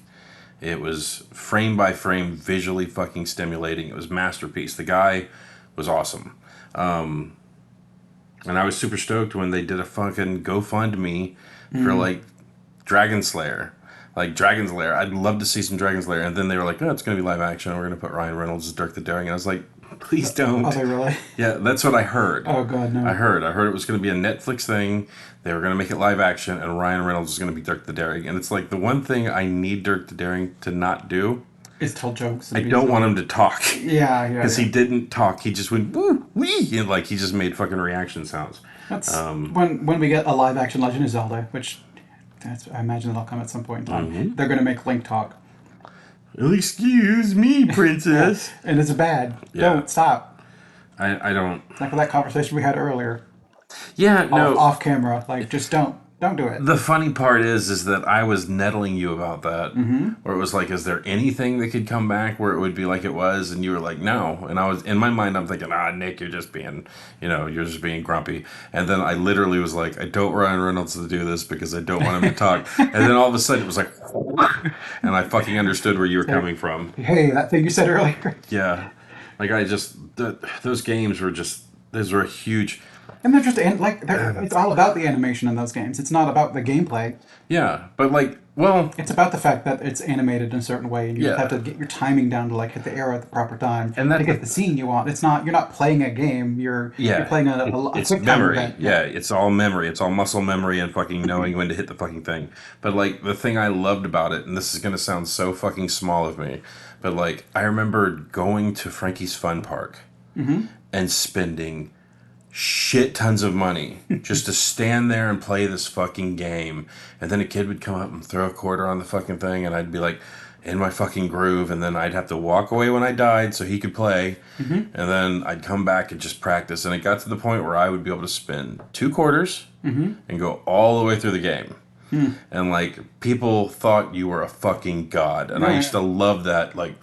It was frame by frame, visually fucking stimulating. It was masterpiece. The guy was awesome. And I was super stoked when they did a fucking GoFundMe for like Dragon Slayer. Like Dragon's Lair. I'd love to see some Dragon's Lair. And then they were like, oh, it's going to be live action. We're going to put Ryan Reynolds as Dirk the Daring. And I was like, please don't. Oh, they really? Yeah, that's what I heard. Oh, God, no. I heard it was going to be a Netflix thing. They were going to make it live action, and Ryan Reynolds was going to be Dirk the Daring. And it's like the one thing I need Dirk the Daring to not do is tell jokes. I don't want him to talk. Yeah. Because he didn't talk. He just went, woo, wee. And like he just made fucking reaction sounds. That's when we get a live action Legend of Zelda, which I imagine that'll come at some point in time. They're going to make Link talk. Excuse me, princess. And it's bad. Yeah. Don't stop. I don't. Like that conversation we had earlier. Yeah, no. Off camera. Like, just don't do it. The funny part is that I was nettling you about that. Mm-hmm. Where it was like, is there anything that could come back where it would be like it was? And you were like, no. And I was, in my mind, I'm thinking, Nick, you're just being grumpy. And then I literally was like, I don't want Ryan Reynolds to do this because I don't want him to talk. And then all of a sudden it was like, and I fucking understood where you were coming from. Hey, that thing you said earlier. Yeah. Like those games were those were huge. And they're just, it's all about the animation in those games. It's not about the gameplay. Yeah, but it's about the fact that it's animated in a certain way, and you have to get your timing down to like hit the arrow at the proper time to get the scene you want. You're not playing a game. You're playing it's memory. Yeah, it's all memory. It's all muscle memory and fucking knowing when to hit the fucking thing. But like the thing I loved about it, and this is gonna sound so fucking small of me, but like I remember going to Frankie's Fun Park and spending shit tons of money just to stand there and play this fucking game. And then a kid would come up and throw a quarter on the fucking thing, and I'd be like in my fucking groove, and then I'd have to walk away when I died so he could play. And then I'd come back and just practice. And it got to the point where I would be able to spend 2 quarters and go all the way through the game. And like people thought you were a fucking god. And I used to love that, like,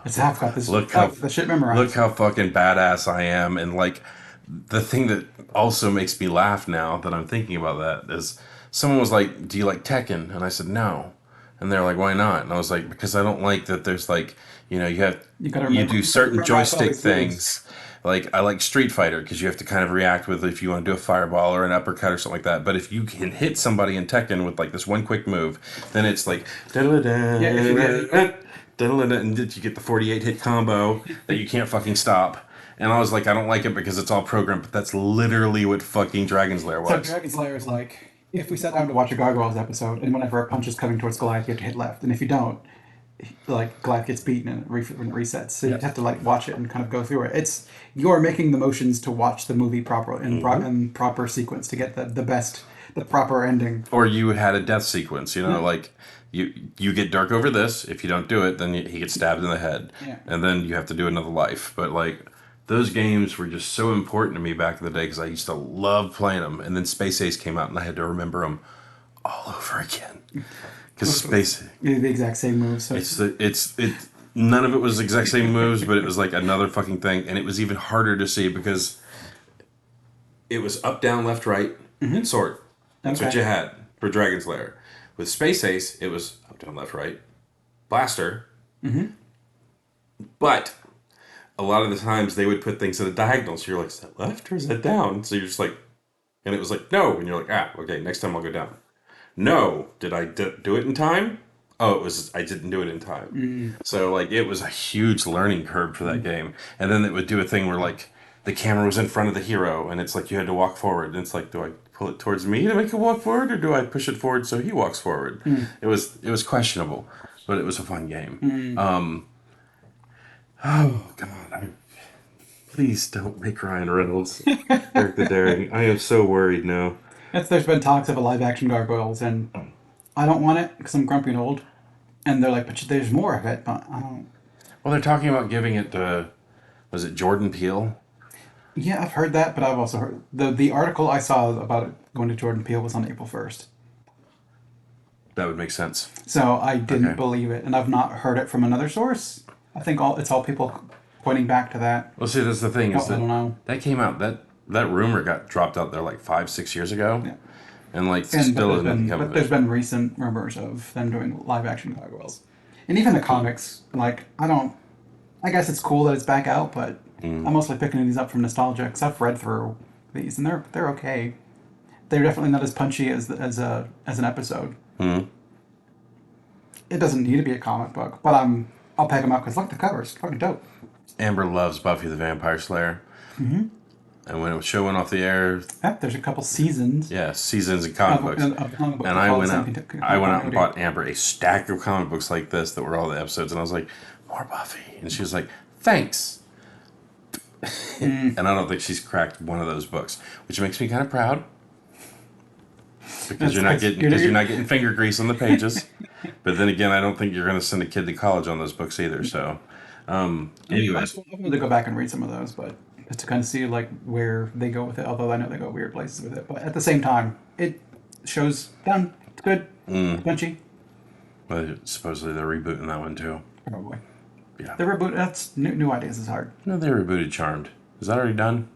it's half got this. Look how the shit memorized. Look how fucking badass I am. And like the thing that also makes me laugh now that I'm thinking about that is someone was like, "Do you like Tekken?" And I said, "No." And they're like, "Why not?" And I was like, "Because I don't like that. There's like, you do certain joystick things. Like I like Street Fighter because you have to kind of react with if you want to do a fireball or an uppercut or something like that. But if you can hit somebody in Tekken with like this one quick move, then it's like and you get the 48 hit combo that you can't fucking stop." And I was like, I don't like it because it's all programmed, but that's literally what fucking Dragon's Lair was. So Dragon's Lair is like, if we sat down to watch a Gargoyles episode, and whenever a punch is coming towards Goliath, you have to hit left, and if you don't, like Goliath gets beaten and it resets. So you have to like watch it and kind of go through it. You're making the motions to watch the movie proper in proper sequence to get the proper ending. Or you had a death sequence, like. You get Dark over this. If you don't do it, then he gets stabbed in the head. Yeah. And then you have to do another life. But, like, those games were just so important to me back in the day because I used to love playing them. And then Space Ace came out, and I had to remember them all over again. Because the exact same moves. So it's none of it was the exact same moves, but it was like another fucking thing. And it was even harder to see because it was up, down, left, right, and sword. That's what you had for Dragon's Lair. With Space Ace, it was up, down, left, right, blaster. But a lot of the times they would put things at a diagonal. So you're like, is that left or is that down? So you're just like, and it was like, no. And you're like, okay, next time I'll go down. No. Did I do it in time? Oh, I didn't do it in time. So like it was a huge learning curve for that game. And then it would do a thing where like the camera was in front of the hero and it's like you had to walk forward. And it's like, do I pull it towards me to make it walk forward, or do I push it forward so he walks forward? It was questionable, but it was a fun game. Oh God! Please don't make Ryan Reynolds Eric the Daring. I am so worried now. There's been talks of a live action Gargoyles, and I don't want it because I'm grumpy and old. And they're like, but there's more of it, but I don't. Well, they're talking about giving it to, was it Jordan Peele? Yeah, I've heard that, but I've also heard the article I saw about it going to Jordan Peele was on April 1st. That would make sense. So I didn't believe it, and I've not heard it from another source. I think it's all people pointing back to that. Well, see, that's the thing is I don't know. That came out that rumor got dropped out there like 5-6 years ago, and like still hasn't come. But there's been recent rumors of them doing live action Gargoyles, and even the comics. Like I guess it's cool that it's back out, but. I'm mostly picking these up from nostalgia because I've read through these and they're okay. They're definitely not as punchy as an episode. It doesn't need to be a comic book, but I'll pick them up because look, the cover's fucking dope. Amber loves Buffy the Vampire Slayer. And when the show went off the air, there's a couple seasons. Yeah, seasons of comic books. And I went out and bought Amber a stack of comic books like this that were all the episodes, and I was like, more Buffy, and she was like, thanks. And I don't think she's cracked one of those books, which makes me kind of proud because you're not getting finger grease on the pages. But then again, I don't think you're going to send a kid to college on those books either. So, anyways, I wanted to go back and read some of those, but just to kind of see like where they go with it. Although I know they go weird places with it, but at the same time, it shows down. It's good, punchy. supposedly they're rebooting that one too. Probably. Yeah. The reboot. That's new ideas is hard. No, they rebooted Charmed. Is that already done?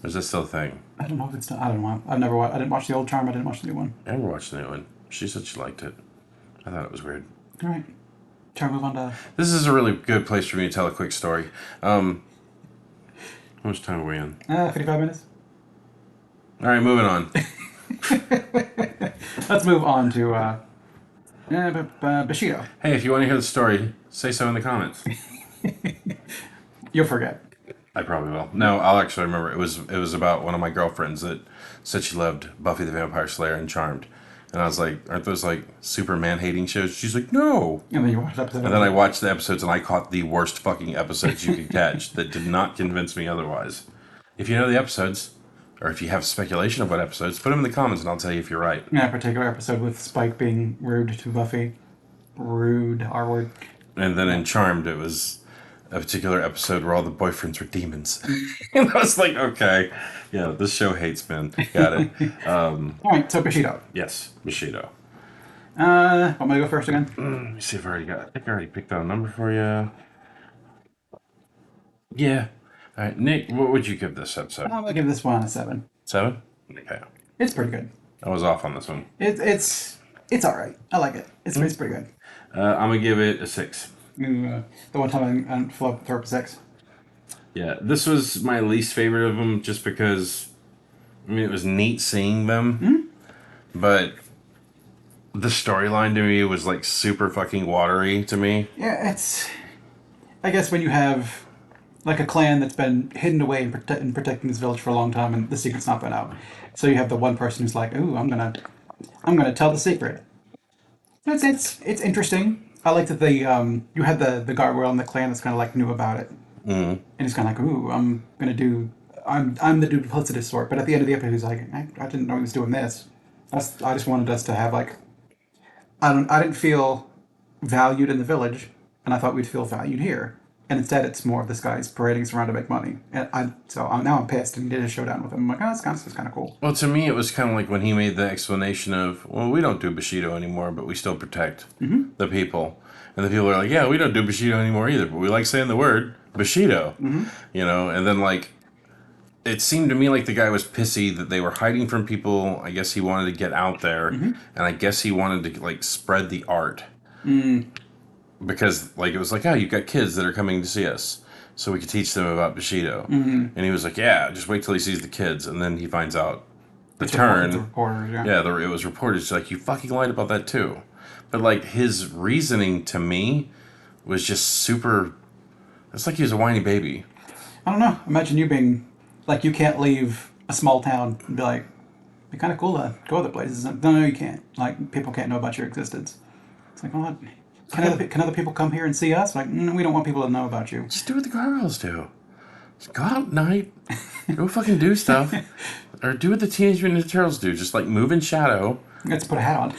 Or is that still a thing? I don't know if it's done. I don't know. I've never watched. I didn't watch the old Charm. I didn't watch the new one. I never watched the new one. She said she liked it. I thought it was weird. All right. Shall we move on to? This is a really good place for me to tell a quick story. How much time are we in? 55 minutes. All right, moving on. Let's move on to Bushido. Hey, if you want to hear the story, say so in the comments. You'll forget. I probably will. No, I'll actually remember. It was about one of my girlfriends that said she loved Buffy the Vampire Slayer and Charmed. And I was like, aren't those like super man-hating shows? She's like, no. And then you watched episode. And then I watched the episodes and I caught the worst fucking episodes you could catch that did not convince me otherwise. If you know the episodes, or if you have speculation of what episodes, put them in the comments and I'll tell you if you're right. Yeah, a particular episode with Spike being rude to Buffy. Rude, R word. And then in Charmed, it was a particular episode where all the boyfriends were demons. And I was like, okay, yeah, this show hates men. Got it. All right, so Bushido. Yes, Bushido. I'm gonna go first again. Let me see if I think I already picked out a number for you. Yeah. All right, Nick, what would you give this episode? I'm gonna give this one a 7. 7? Okay. It's pretty good. I was off on this one. It's all right. I like it. It's pretty good. I'm going to give it a 6. The one time I throw up a 6. Yeah, this was my least favorite of them just because, I mean, it was neat seeing them, but the storyline to me was like super fucking watery to me. Yeah, I guess when you have like a clan that's been hidden away and protecting this village for a long time, and the secret's not been out, so you have the one person who's like, "Ooh, I'm gonna tell the secret." It's interesting. I like that you had the gargoyle in the clan that's kind of like knew about it, and he's kind of like, "Ooh, I'm the duplicitous sort." But at the end of the episode, he's like, "I didn't know he was doing this." I just wanted us to have like, I didn't feel valued in the village, and I thought we'd feel valued here. And instead, it's more of this guy's parading us around to make money. And now I'm pissed, and he did a showdown with him. I'm like, oh, this is kind of cool. Well, to me, it was kind of like when he made the explanation of, well, we don't do Bushido anymore, but we still protect the people. And the people are like, yeah, we don't do Bushido anymore either, but we like saying the word Bushido. You know, and then like, it seemed to me like the guy was pissy that they were hiding from people. I guess he wanted to get out there, and I guess he wanted to like spread the art. Because like it was like, oh, you've got kids that are coming to see us, so we could teach them about Bushido. And he was like, yeah, just wait till he sees the kids, and then he finds out the turn. The reporters, It was reported. It's like, you fucking lied about that too. But like his reasoning to me was just super. It's like he was a whiny baby. I don't know. Imagine you being like, you can't leave a small town and be like, it'd be kind of cool to go other places. No, you can't. Like, people can't know about your existence. It's like, well, can other people come here and see us? Like, we don't want people to know about you. Just do what the Gargoyles do. Just go out at night, go fucking do stuff, or do what the Teenage Mutant Ninja Turtles do. Just like move in shadow. You got to put a hat on.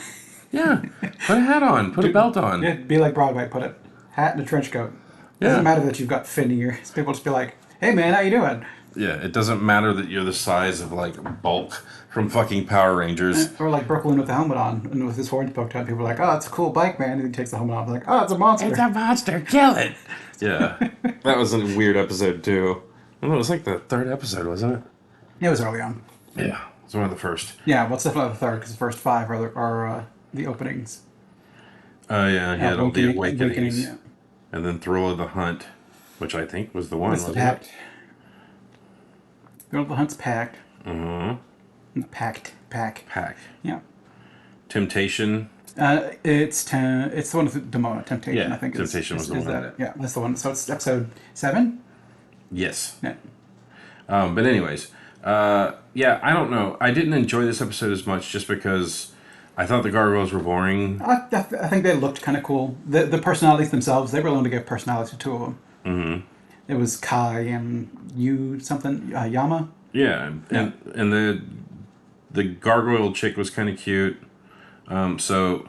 Yeah, put a hat on, put a belt on. Yeah, be like Broadway. Put a hat and a trench coat. Yeah. Doesn't matter that you've got fin ears. People just be like, hey man, how you doing? Yeah, it doesn't matter that you're the size of like Bulk from fucking Power Rangers. Or like Brooklyn with the helmet on and with his horns poked out. People are like, oh, it's a cool bike, man. And he takes the helmet off. Like, oh, it's a monster. It's a monster, kill it! Yeah, that was a weird episode too. I don't know, it was like the 3rd episode, wasn't it? It was early on. Yeah, it was one of the first. Yeah, well, it's definitely the 3rd because the first 5 are the openings. Oh yeah, he had all the awakenings. Yeah. And then Thrill of the Hunt, which I think was the one, That's wasn't packed. it? Thrill of the Hunt's packed. Pack. Pack. Yeah. Temptation. It's the one with Demona. Temptation, Yeah, I think. Temptation was the one. Is that it? Yeah, that's the one. So it's episode 7? Yes. Yeah. But anyways, yeah, I don't know. I didn't enjoy this episode as much just because I thought the Gargoyles were boring. I think they looked kind of cool. The personalities themselves, they were willing to give personality to 2 of them. It was Kai and Yama. Yeah, and the gargoyle chick was kind of cute. So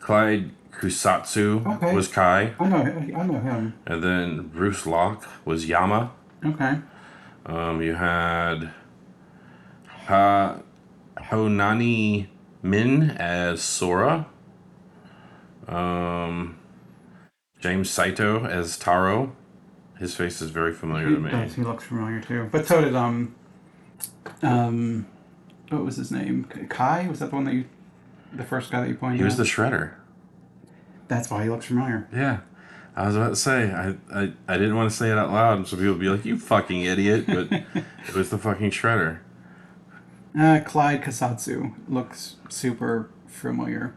Clyde Kusatsu Okay. was Kai. I know him. And then Bruce Locke was Yama. Okay. You had ha- Honani Min as Sora. James Saito as Taro. His face is very familiar He to me. does. He looks familiar too. But so did um what was his name? Kai? Was that the one that the first guy that you pointed out? He was the Shredder. That's why he looks familiar. Yeah. I was about to say, I didn't want to say it out loud so people would be like, you fucking idiot, but it was the fucking Shredder. Clyde Kasatsu looks super familiar.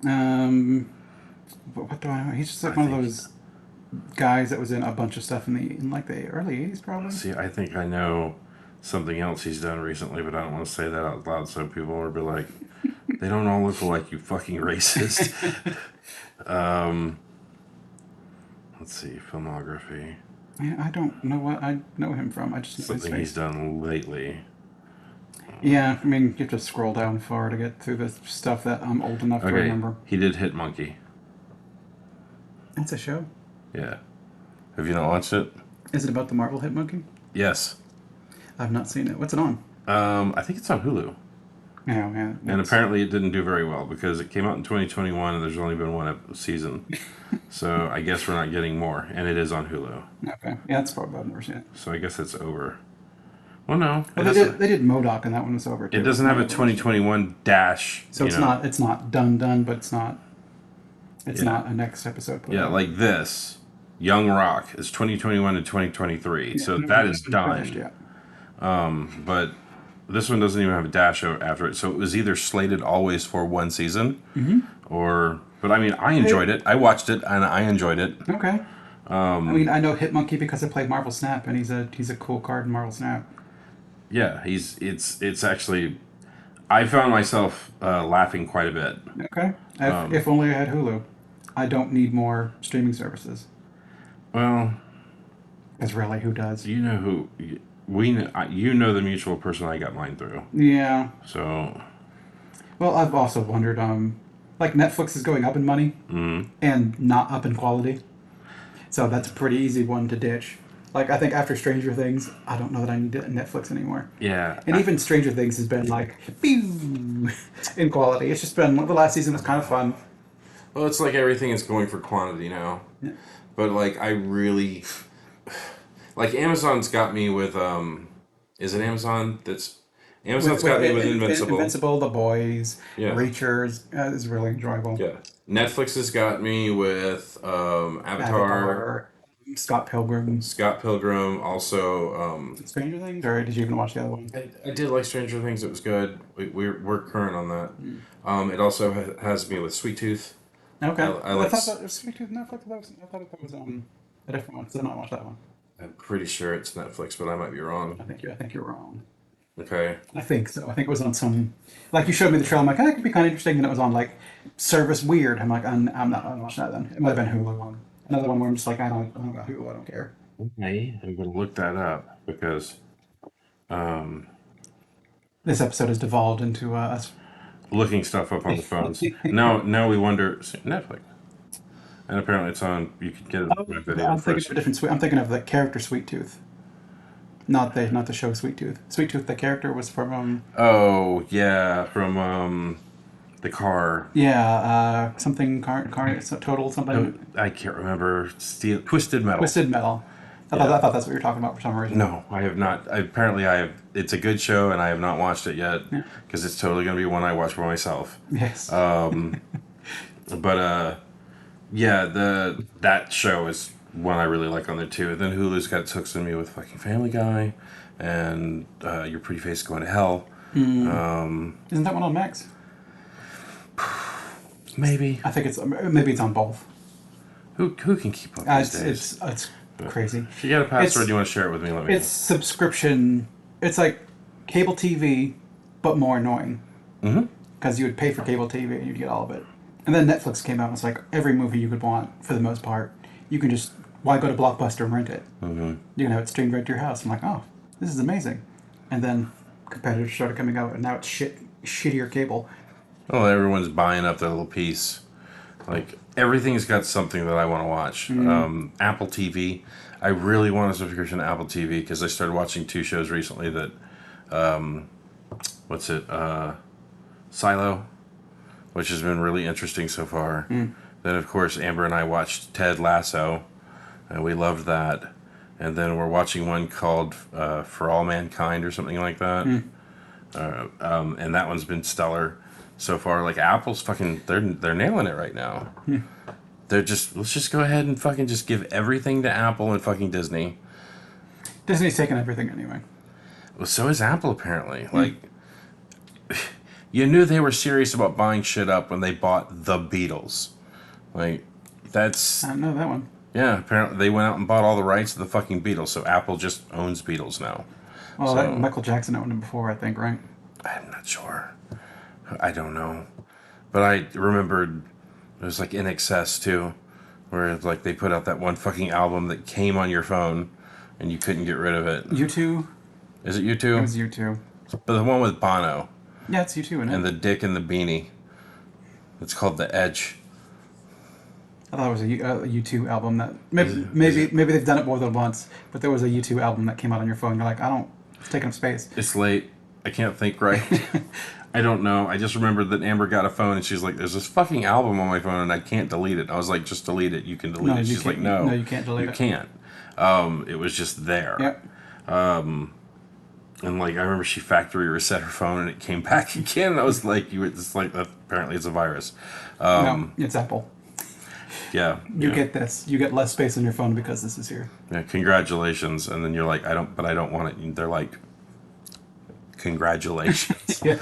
But what do I know? He's just like one of those guys that was in a bunch of stuff in like the early 80s probably. See, I think I know something else he's done recently, but I don't want to say that out loud so people will be like, they don't all look alike, you fucking racist. Let's see, filmography. Yeah, I don't know what I know him from. I just know his Something face. he's done lately. Yeah, I mean, you have to scroll down far to get through the stuff that I'm old enough to Okay, remember. he did Hit Monkey. That's a show. Yeah. Have you not watched it? Is it about the Marvel Hit Monkey? Yes. I've not seen it. What's it on? I think it's on Hulu. Yeah. And apparently it didn't do very well because it came out in 2021 and there's only been one season. So I guess we're not getting more. And it is on Hulu. Okay. Yeah, that's probably I've never seen it. So I guess it's over. Well, no. Well, they did MODOK and that one was over too. It doesn't have a 2021 dash. So it's not done, but it's not a next episode. Yeah, like this. Young Rock is 2021 to 2023. So that is done. But this one doesn't even have a dash after it. So it was either slated always for one season or... But I mean, I enjoyed it. I watched it and I enjoyed it. Okay. I mean, I know Hit Monkey because I played Marvel Snap and he's a cool card in Marvel Snap. Yeah, it's actually... I found myself laughing quite a bit. Okay. If only I had Hulu. I don't need more streaming services. Well... Because really, who does? You know who... You know the mutual person I got mine through. Yeah. So... Well, I've also wondered, like Netflix is going up in money and not up in quality. So that's a pretty easy one to ditch. Like, I think after Stranger Things, I don't know that I need Netflix anymore. Yeah. And even Stranger Things has been like, pew, in quality. It's just been, the last season was kind of fun. Well, it's like everything is going for quantity now. Yeah. But, like, I really... Like, Amazon's got me with, is it Amazon that's... Amazon's got me with Invincible. Invincible, The Boys, Yeah. Reachers is really enjoyable. Yeah. Netflix has got me with Avatar, Scott Pilgrim. Also, Stranger Things, or did you even watch the other one? I did like Stranger Things. It was good. We're current on that. It also has me with Sweet Tooth. Okay. I like... thought that was Sweet Tooth Netflix. I thought that was a different one. So I did not watch that one. I'm pretty sure it's Netflix, but I might be wrong. I think you're wrong. Okay. I think so. I think it was on some, like you showed me the trailer. I'm like, that could be kind of interesting. And it was on like Service Weird. I'm like, I'm not watching that then. It might have been Hulu one. Another one where I'm just like, I don't got Hulu. I don't care. Okay, I'm gonna look that up because This episode has devolved into us looking stuff up on the phones. Now we wonder Netflix, and apparently it's on. You can get it on my video. I'm thinking of a different. I'm thinking of the character Sweet Tooth. Not the show Sweet Tooth. Sweet Tooth, the character was from Oh yeah, from the car. Yeah, something car total something. I can't remember. Twisted Metal. Twisted Metal. I thought that's what you were talking about for some reason. No, I have not. Apparently, I have. It's a good show, and I have not watched it yet because it's totally going to be one I watch for myself. Yes. But that show is one I really like on there too. Then Hulu's got hooks in me with fucking Family Guy, and Your Pretty Face Going to Hell. Isn't that one on Max? Maybe. I think it's on both. Who can keep up these days? It's crazy. If you got a password, you want to share it with me? Let me. It's subscription. It's like cable TV, but more annoying. Because you would pay for cable TV and you'd get all of it. And then Netflix came out and it's like every movie you could want, for the most part, you can just, why go to Blockbuster and rent it? You can have it streamed right to your house. I'm like, oh, this is amazing. And then competitors started coming out and now it's shittier cable. Oh, everyone's buying up their little piece. Like, everything's got something that I want to watch. Apple TV. I really want a subscription to Apple TV because I started watching 2 shows recently that, what's it, Silo, which has been really interesting so far. Then, of course, Amber and I watched Ted Lasso, and we loved that. And then we're watching one called For All Mankind or something like that. And that one's been stellar so far. Like, Apple's fucking, they're nailing it right now. They're just, let's just go ahead and fucking just give everything to Apple and fucking Disney. Disney's taking everything anyway. Well, so is Apple, apparently. Like, you knew they were serious about buying shit up when they bought the Beatles. Like, that's... I don't know that one. Yeah, apparently they went out and bought all the rights to the fucking Beatles, so Apple just owns Beatles now. Well, that Michael Jackson owned them before, I think, right? I'm not sure. I don't know. But I remembered it was like In Excess, too, where like they put out that one fucking album that came on your phone and you couldn't get rid of it. U2? Is it U2? It was U2. But the one with Bono. Yeah, it's U2, isn't it? And the dick and the beanie. It's called The Edge. I thought it was a U2 album that... Maybe they've done it more than once, but there was a U2 album that came out on your phone. You're like, it's taking up space. It's late. I can't think right. I don't know. I just remembered that Amber got a phone and she's like, there's this fucking album on my phone and I can't delete it. I was like, just delete it. You can delete it. She's like, no. No, you can't delete it. You can't. It was just there. Yep. And like, I remember she factory reset her phone and it came back again. And I was like, it's like, apparently it's a virus. No, it's Apple. Yeah. You get this. You get less space on your phone because this is here. Yeah, congratulations. And then you're like, I don't want it. And they're like, congratulations. Yeah.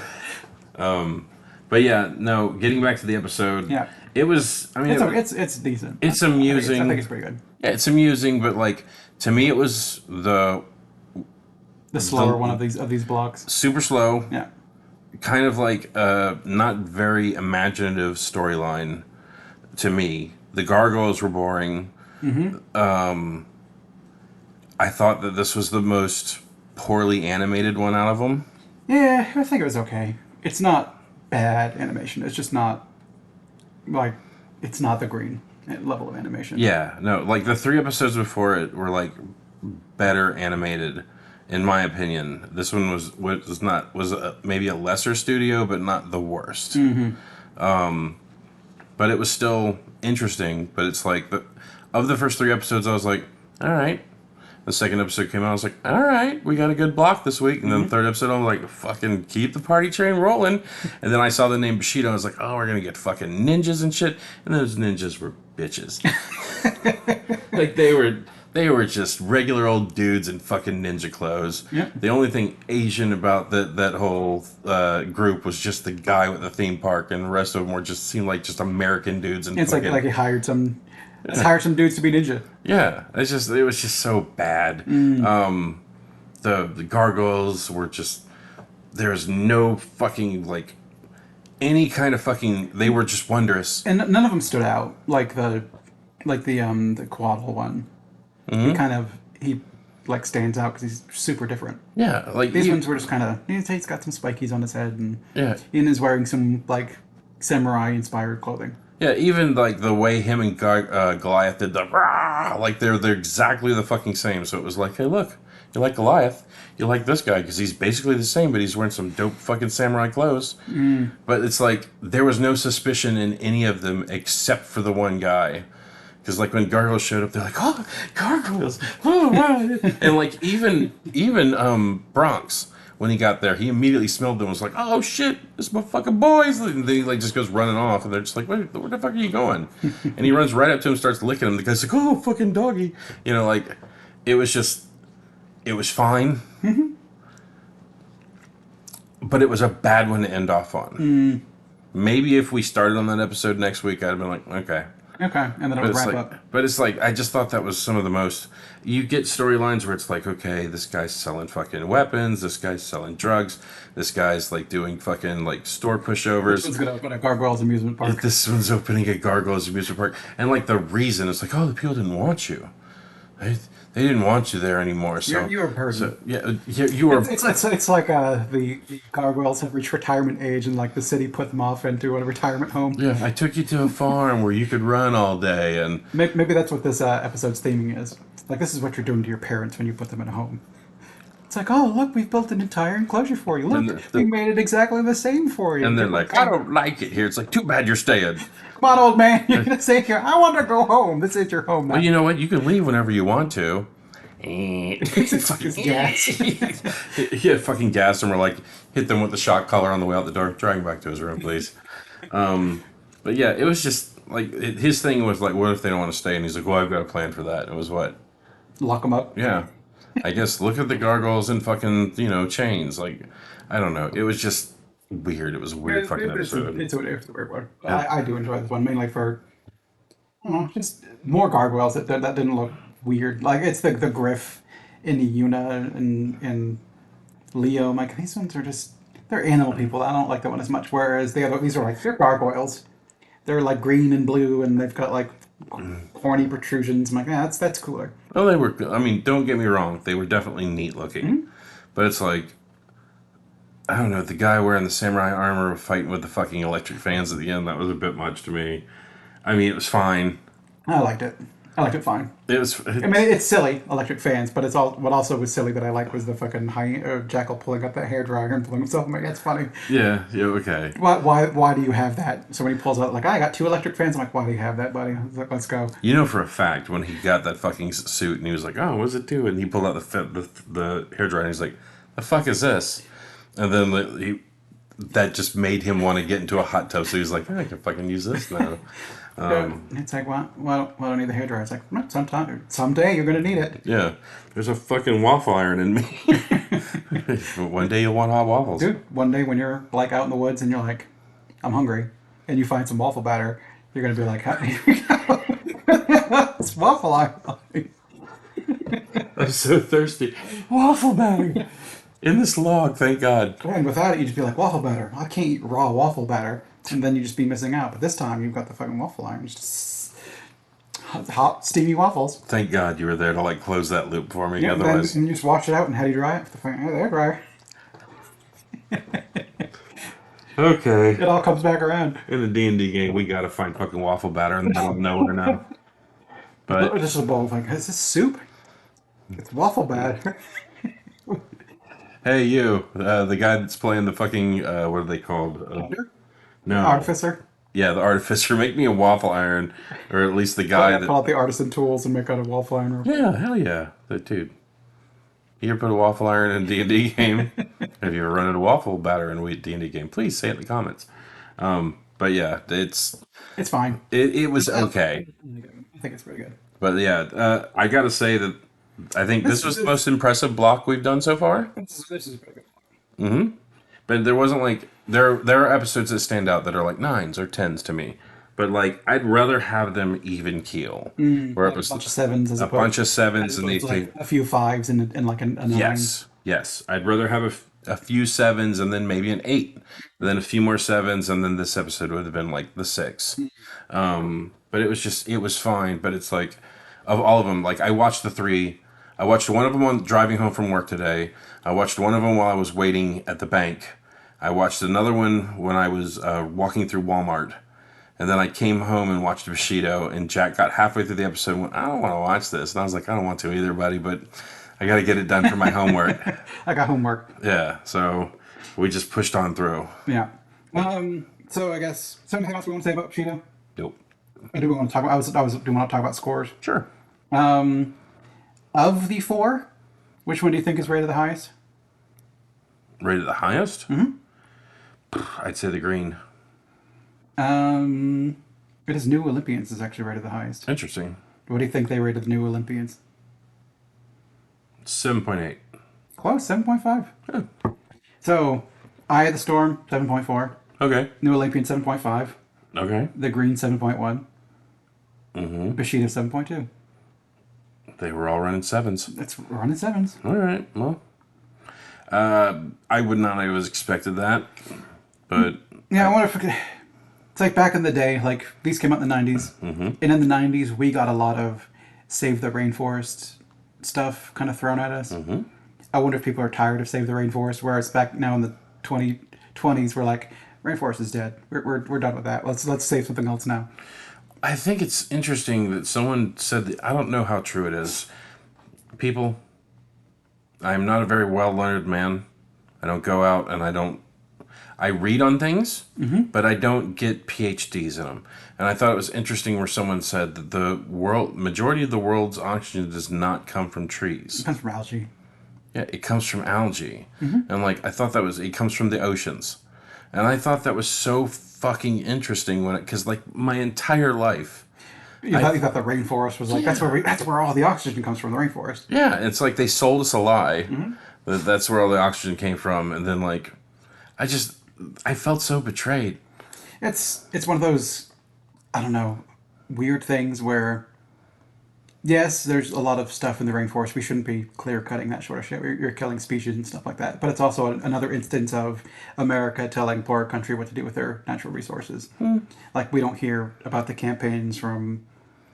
But yeah, no, getting back to the episode. Yeah. It was, I mean... It's decent. It's amusing. I think it's pretty good. Yeah, it's amusing, but like, to me it was the slower one of these blocks. Super slow. Yeah. Kind of like not very imaginative storyline to me. The Gargoyles were boring. I thought that this was the most poorly animated one out of them. Yeah, I think it was okay. It's not bad animation. It's just not, like, it's not the Green level of animation. Yeah, no, like the 3 episodes before it were like better animated, in my opinion. This one was maybe a lesser studio, but not the worst. But it was still interesting. But it's like of the first 3 episodes, I was like, all right. The second episode came out, I was like, all right, we got a good block this week. And then the third episode, I was like, fucking keep the party train rolling. And then I saw the name Bushido, I was like, oh, we're going to get fucking ninjas and shit. And those ninjas were bitches. Like, they were just regular old dudes in fucking ninja clothes. Yep. The only thing Asian about that whole group was just the guy with the theme park. And the rest of them seemed like just American dudes. And it's like he hired some... Let's hire some dudes to be ninja. Yeah, it was just so bad. The Gargoyles were just, there's no fucking like any kind of fucking. They were just wondrous, and none of them stood out like the Quaddle one. He stands out because he's super different. Yeah, like these ones were just kind of. He's got some spikies on his head, and yeah, Ian is wearing some like samurai inspired clothing. Yeah, even like the way him and Goliath did the rah, like they're exactly the fucking same. So it was like, hey, look, you like Goliath, you like this guy because he's basically the same, but he's wearing some dope fucking samurai clothes. But it's like there was no suspicion in any of them except for the one guy. Because like when Gargoyles showed up, they're like, oh, Gargoyles, oh, wow. And like even Bronx. When he got there, he immediately smelled them and was like, oh shit, this my fucking boys. And then he like just goes running off and they're just like, where the fuck are you going? And he runs right up to him and starts licking him. The guy's like, oh, fucking doggy. You know, like, it was fine. But it was a bad one to end off on. Maybe if we started on that episode next week, I'd have been like, okay. Okay, and then it would wrap up. But it's like, I just thought that was some of the most... You get storylines where it's like, okay, this guy's selling fucking weapons, this guy's selling drugs, this guy's like doing fucking like store pushovers. This one's going to open a Gargoyles amusement park. This one's opening a Gargoyles amusement park. And like the reason, it's like, oh, the people didn't want you. Right? they didn't want you there anymore. So You're a burden. So yeah, you were. It's like the gargoyles have reached retirement age, and like the city put them off into a retirement home. Yeah, I took you to a farm where you could run all day, and Maybe that's what this episode's theming is. Like, this is what you're doing to your parents when you put them in a home. It's like, oh, look, we've built an entire enclosure for you. Look, we made it exactly the same for you. and they're like, I don't like it here. It's like, too bad you're staying. Come on, old man, you're gonna stay here. I want to go home. This is your home now. Well, you know what? You can leave whenever you want to. It's fucking gas. Yeah, fucking gas, and we're like, hit them with the shock collar on the way out the door. Drag him back to his room, please. But yeah, it was just like his thing was like, what if they don't want to stay? And he's like, well, I've got a plan for that. It was what? Lock them up. Yeah, I guess look at the gargoyles in fucking chains. Like, I don't know. It was just weird. It was a weird fucking episode. It's a weird one. Yeah. I do enjoy this one mainly for I don't know, just more gargoyles that didn't look weird. Like it's the Griff and the Yuna and Leo. I'm like, these ones are just they're animal people. I don't like that one as much. Whereas these are like they're gargoyles. They're like green and blue, and they've got like horny protrusions. I'm like, yeah, that's cooler. Well, they were. I mean, don't get me wrong. They were definitely neat looking, but it's like, I don't know. The guy wearing the samurai armor fighting with the fucking electric fans at the end. That was a bit much to me. I mean, it was fine. I liked it. I liked it fine. It was. I mean, it's silly, electric fans, but it's all. What also was silly that I liked was the fucking jackal pulling up that hairdryer and pulling himself. I'm like, that's funny. Yeah. Yeah. Okay. Why do you have that? So when he pulls out, like, I got 2 electric fans. I'm like, why do you have that, buddy? I was like, let's go. You know for a fact when he got that fucking suit and he was like, "Oh, what's it do?" And he pulled out the hairdryer and he's like, "The fuck is this?" And then that just made him want to get into a hot tub. So he was like, "I can fucking use this now." It's like, why don't I need the hairdryer? It's like, someday you're gonna need it. Yeah, there's a fucking waffle iron in me. One day you'll want hot waffles. Dude, one day when you're like out in the woods and you're like, I'm hungry, and you find some waffle batter, you're gonna be like, it's waffle iron. I'm so thirsty. Waffle batter in this log, thank God. And without it, you'd just be like, waffle batter. I can't eat raw waffle batter. And then you just be missing out. But this time, you've got the fucking waffle iron. It's just hot, steamy waffles. Thank God you were there to like close that loop for me. Yeah, Otherwise, and you just wash it out, and how do you dry it? With the fucking hair dryer. okay. It all comes back around. In the D&D game, we gotta find fucking waffle batter in the middle of nowhere now. But Just a bowl of like, is this soup? It's waffle batter. hey, you, the guy that's playing the fucking what are they called? No, Artificer. Yeah, the artificer. Make me a waffle iron, or at least the guy that pull out the artisan tools and make out a waffle iron. Yeah, hell yeah, that dude. You ever put a waffle iron in a D&D game? Have you ever run into waffle batter in a D&D game? Please say it in the comments. But yeah, it's fine. It was okay. I think it's pretty good. But yeah, I gotta say that I think this was the most impressive block we've done so far. This is pretty good. Mm-hmm. But there wasn't like there are episodes that stand out that are like 9s or 10s to me. But like I'd rather have them even keel. Or Like a bunch of 7s as a bunch of 7s and they like a few 5s and like a 9. Yes. I'd rather have a few 7s and then maybe an 8, and then a few more 7s, and then this episode would have been like the 6. But it was fine. But it's like of all of them, like I watched the 3. I watched one of them on driving home from work today. I watched one of them while I was waiting at the bank. I watched another one when I was walking through Walmart. And then I came home and watched Bushido, and Jack got halfway through the episode and went, I don't want to watch this. And I was like, I don't want to either, buddy, but I got to get it done for my homework. I got homework. Yeah, so we just pushed on through. Yeah. So I guess, is there anything else we want to say about Bushido? Nope. Or do we want to talk about, do we want to talk about scores? Sure. Of the 4, which one do you think is rated the highest? Rated the highest? Mm-hmm. I'd say the green. It is New Olympians is actually rated the highest. Interesting. What do you think they rated the New Olympians? 7.8. Close, 7.5. Yeah. So, Eye of the Storm, 7.4. Okay. New Olympian, 7.5. Okay. The Green, 7.1. Mm-hmm. Bushido, 7.2. They were all running 7s. It's running 7s. All right. Well, I would not have expected that, but yeah, I wonder if it's like back in the day. Like these came out in the 90s, and in the 90s we got a lot of Save the Rainforest stuff kind of thrown at us. I wonder if people are tired of Save the Rainforest, whereas back now in the 2020s, we're like, rainforest is dead. We're done with that. Let's save something else now. I think it's interesting that someone said that, I don't know how true it is. People, I am not a very well-learned man. I don't go out and I read on things, but I don't get PhDs in them. And I thought it was interesting where someone said that the majority of the world's oxygen does not come from trees. It comes from algae. Yeah, it comes from algae. And like, I thought it comes from the oceans. And I thought that was so fucking interesting because like my entire life. You thought the rainforest was like, that's where all the oxygen comes from, the rainforest. Yeah, it's like they sold us a lie. That's where all the oxygen came from. And then like, I felt so betrayed. It's one of those, I don't know, weird things where, yes, there's a lot of stuff in the rainforest. We shouldn't be clear cutting that sort of shit. You're killing species and stuff like that. But it's also another instance of America telling poor country what to do with their natural resources. Like, we don't hear about the campaigns from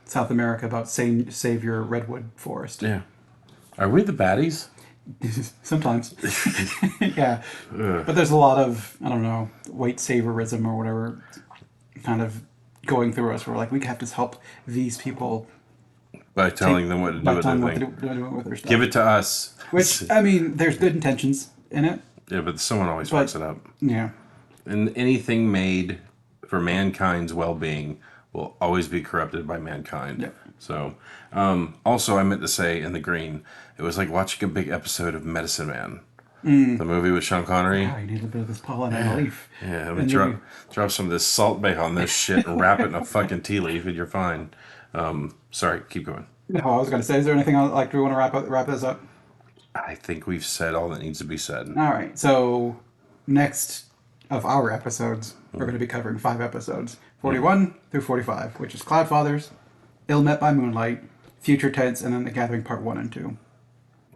South America about save your redwood forest. Yeah. Are we the baddies? Sometimes. Yeah. But there's a lot of, I don't know, white saviorism or whatever kind of going through us. We're like, we have to help these people by telling them what to do with their thing. Give it to us. Which, I mean, there's good intentions in it. Yeah, but someone always fucks it up. Yeah. And anything made for mankind's well-being will always be corrupted by mankind. Yeah. So, also I meant to say in the green, it was like watching a big episode of Medicine Man. The movie with Sean Connery. Wow, you need a little bit of this pollen and a leaf. Yeah, let me drop some of this salt bae on this shit and wrap it in a fucking tea leaf and you're fine. Sorry, keep going. No, I was going to say, is there anything else, like, do we want to wrap this up? I think we've said all that needs to be said. All right, so next of our episodes, we're going to be covering 5 episodes, 41 through 45, which is Cloudfathers, Ill Met by Moonlight, Future Tense, and then The Gathering Part 1 and 2.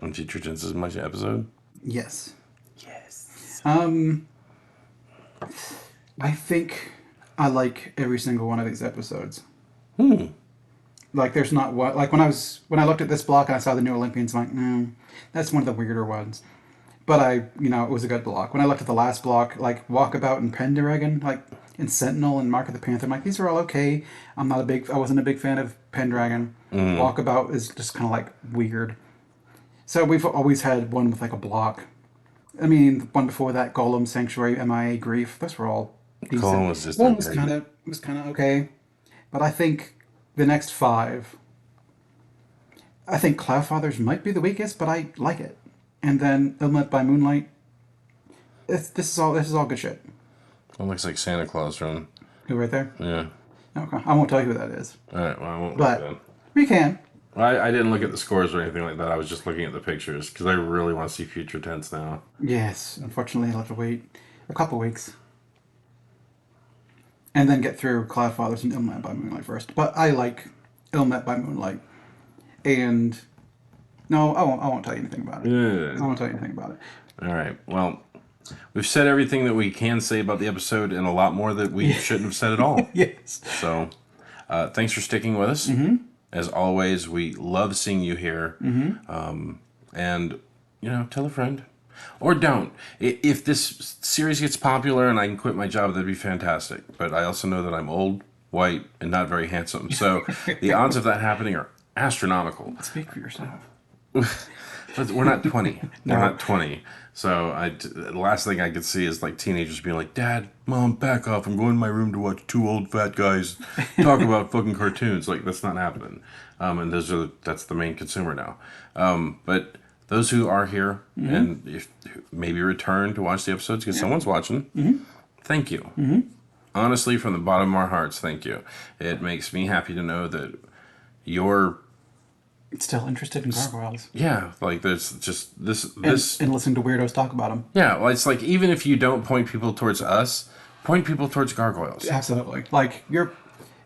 And Future Tense is my episode? Yes. Yes. I think I like every single one of these episodes. Like, there's not one, like, when I looked at this block and I saw the new Olympians, I'm like, no, that's one of the weirder ones. But it was a good block. When I looked at the last block, like, Walkabout and Pendragon, like, and Sentinel and Mark of the Panther, I'm like, these are all okay. I wasn't a big fan of Pendragon. Walkabout is just kind of, like, weird. So we've always had one with, like, a block. I mean, the one before that, Golem, Sanctuary, MIA, Grief, those were all decent. Golem was just one was kind of okay. But I think the next 5, I think Cloudfathers might be the weakest, but I like it. And then Ill Met by Moonlight. This is all good shit. It looks like Santa Claus from. Who, right there? Yeah. Okay, I won't tell you who that is. All right. Well, I won't. But we can. I didn't look at the scores or anything like that. I was just looking at the pictures because I really want to see Future Tense now. Yes, unfortunately, I'll have to wait a couple weeks. And then get through Cloudfathers and Ill Met by Moonlight first. But I like Ill Met by Moonlight. And no, I won't tell you anything about it. Yeah. I won't tell you anything about it. All right. Well, we've said everything that we can say about the episode and a lot more that we shouldn't have said at all. Yes. So, thanks for sticking with us. As always, we love seeing you here. And, tell a friend. Or don't. If this series gets popular and I can quit my job, that'd be fantastic. But I also know that I'm old, white, and not very handsome. So the odds of that happening are astronomical. Speak for yourself. But we're not 20. No. We're not 20. So the last thing I could see is like teenagers being like, Dad, Mom, back off. I'm going to my room to watch 2 old fat guys talk about fucking cartoons. Like, that's not happening. And that's the main consumer now. But those who are here and if maybe return to watch the episodes because someone's watching, thank you. Honestly, from the bottom of our hearts, thank you. It makes me happy to know that you're still interested in gargoyles. Yeah, like there's just this and listen to weirdos talk about them. Yeah, well, it's like even if you don't point people towards us, point people towards gargoyles. Absolutely. Like you're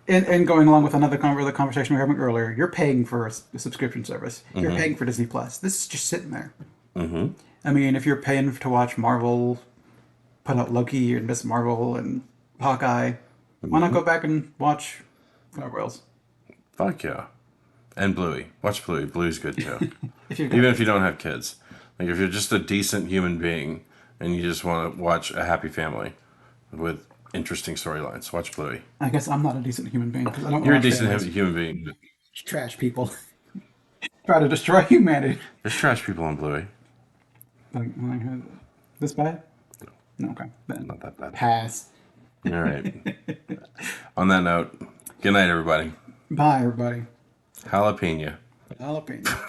and going along with the conversation we were having earlier, you're paying for a subscription service. You're paying for Disney Plus. This is just sitting there. I mean, if you're paying to watch Marvel put out Loki and Miss Marvel and Hawkeye, why not go back and watch Gargoyles? Fuck yeah. And Bluey. Watch Bluey. Bluey's good too. If you've Even got, if you don't have kids. Like if you're just a decent human being and you just want to watch a happy family with interesting storylines, watch Bluey. I guess I'm not a decent human being because I don't You're a watch decent families. human being. Trash people try to destroy humanity. There's trash people on Bluey. Like, this bad? No, okay. Then Not that bad. pass. All right. On that note, good night, everybody. Bye, everybody. Jalapeno. Jalapeno.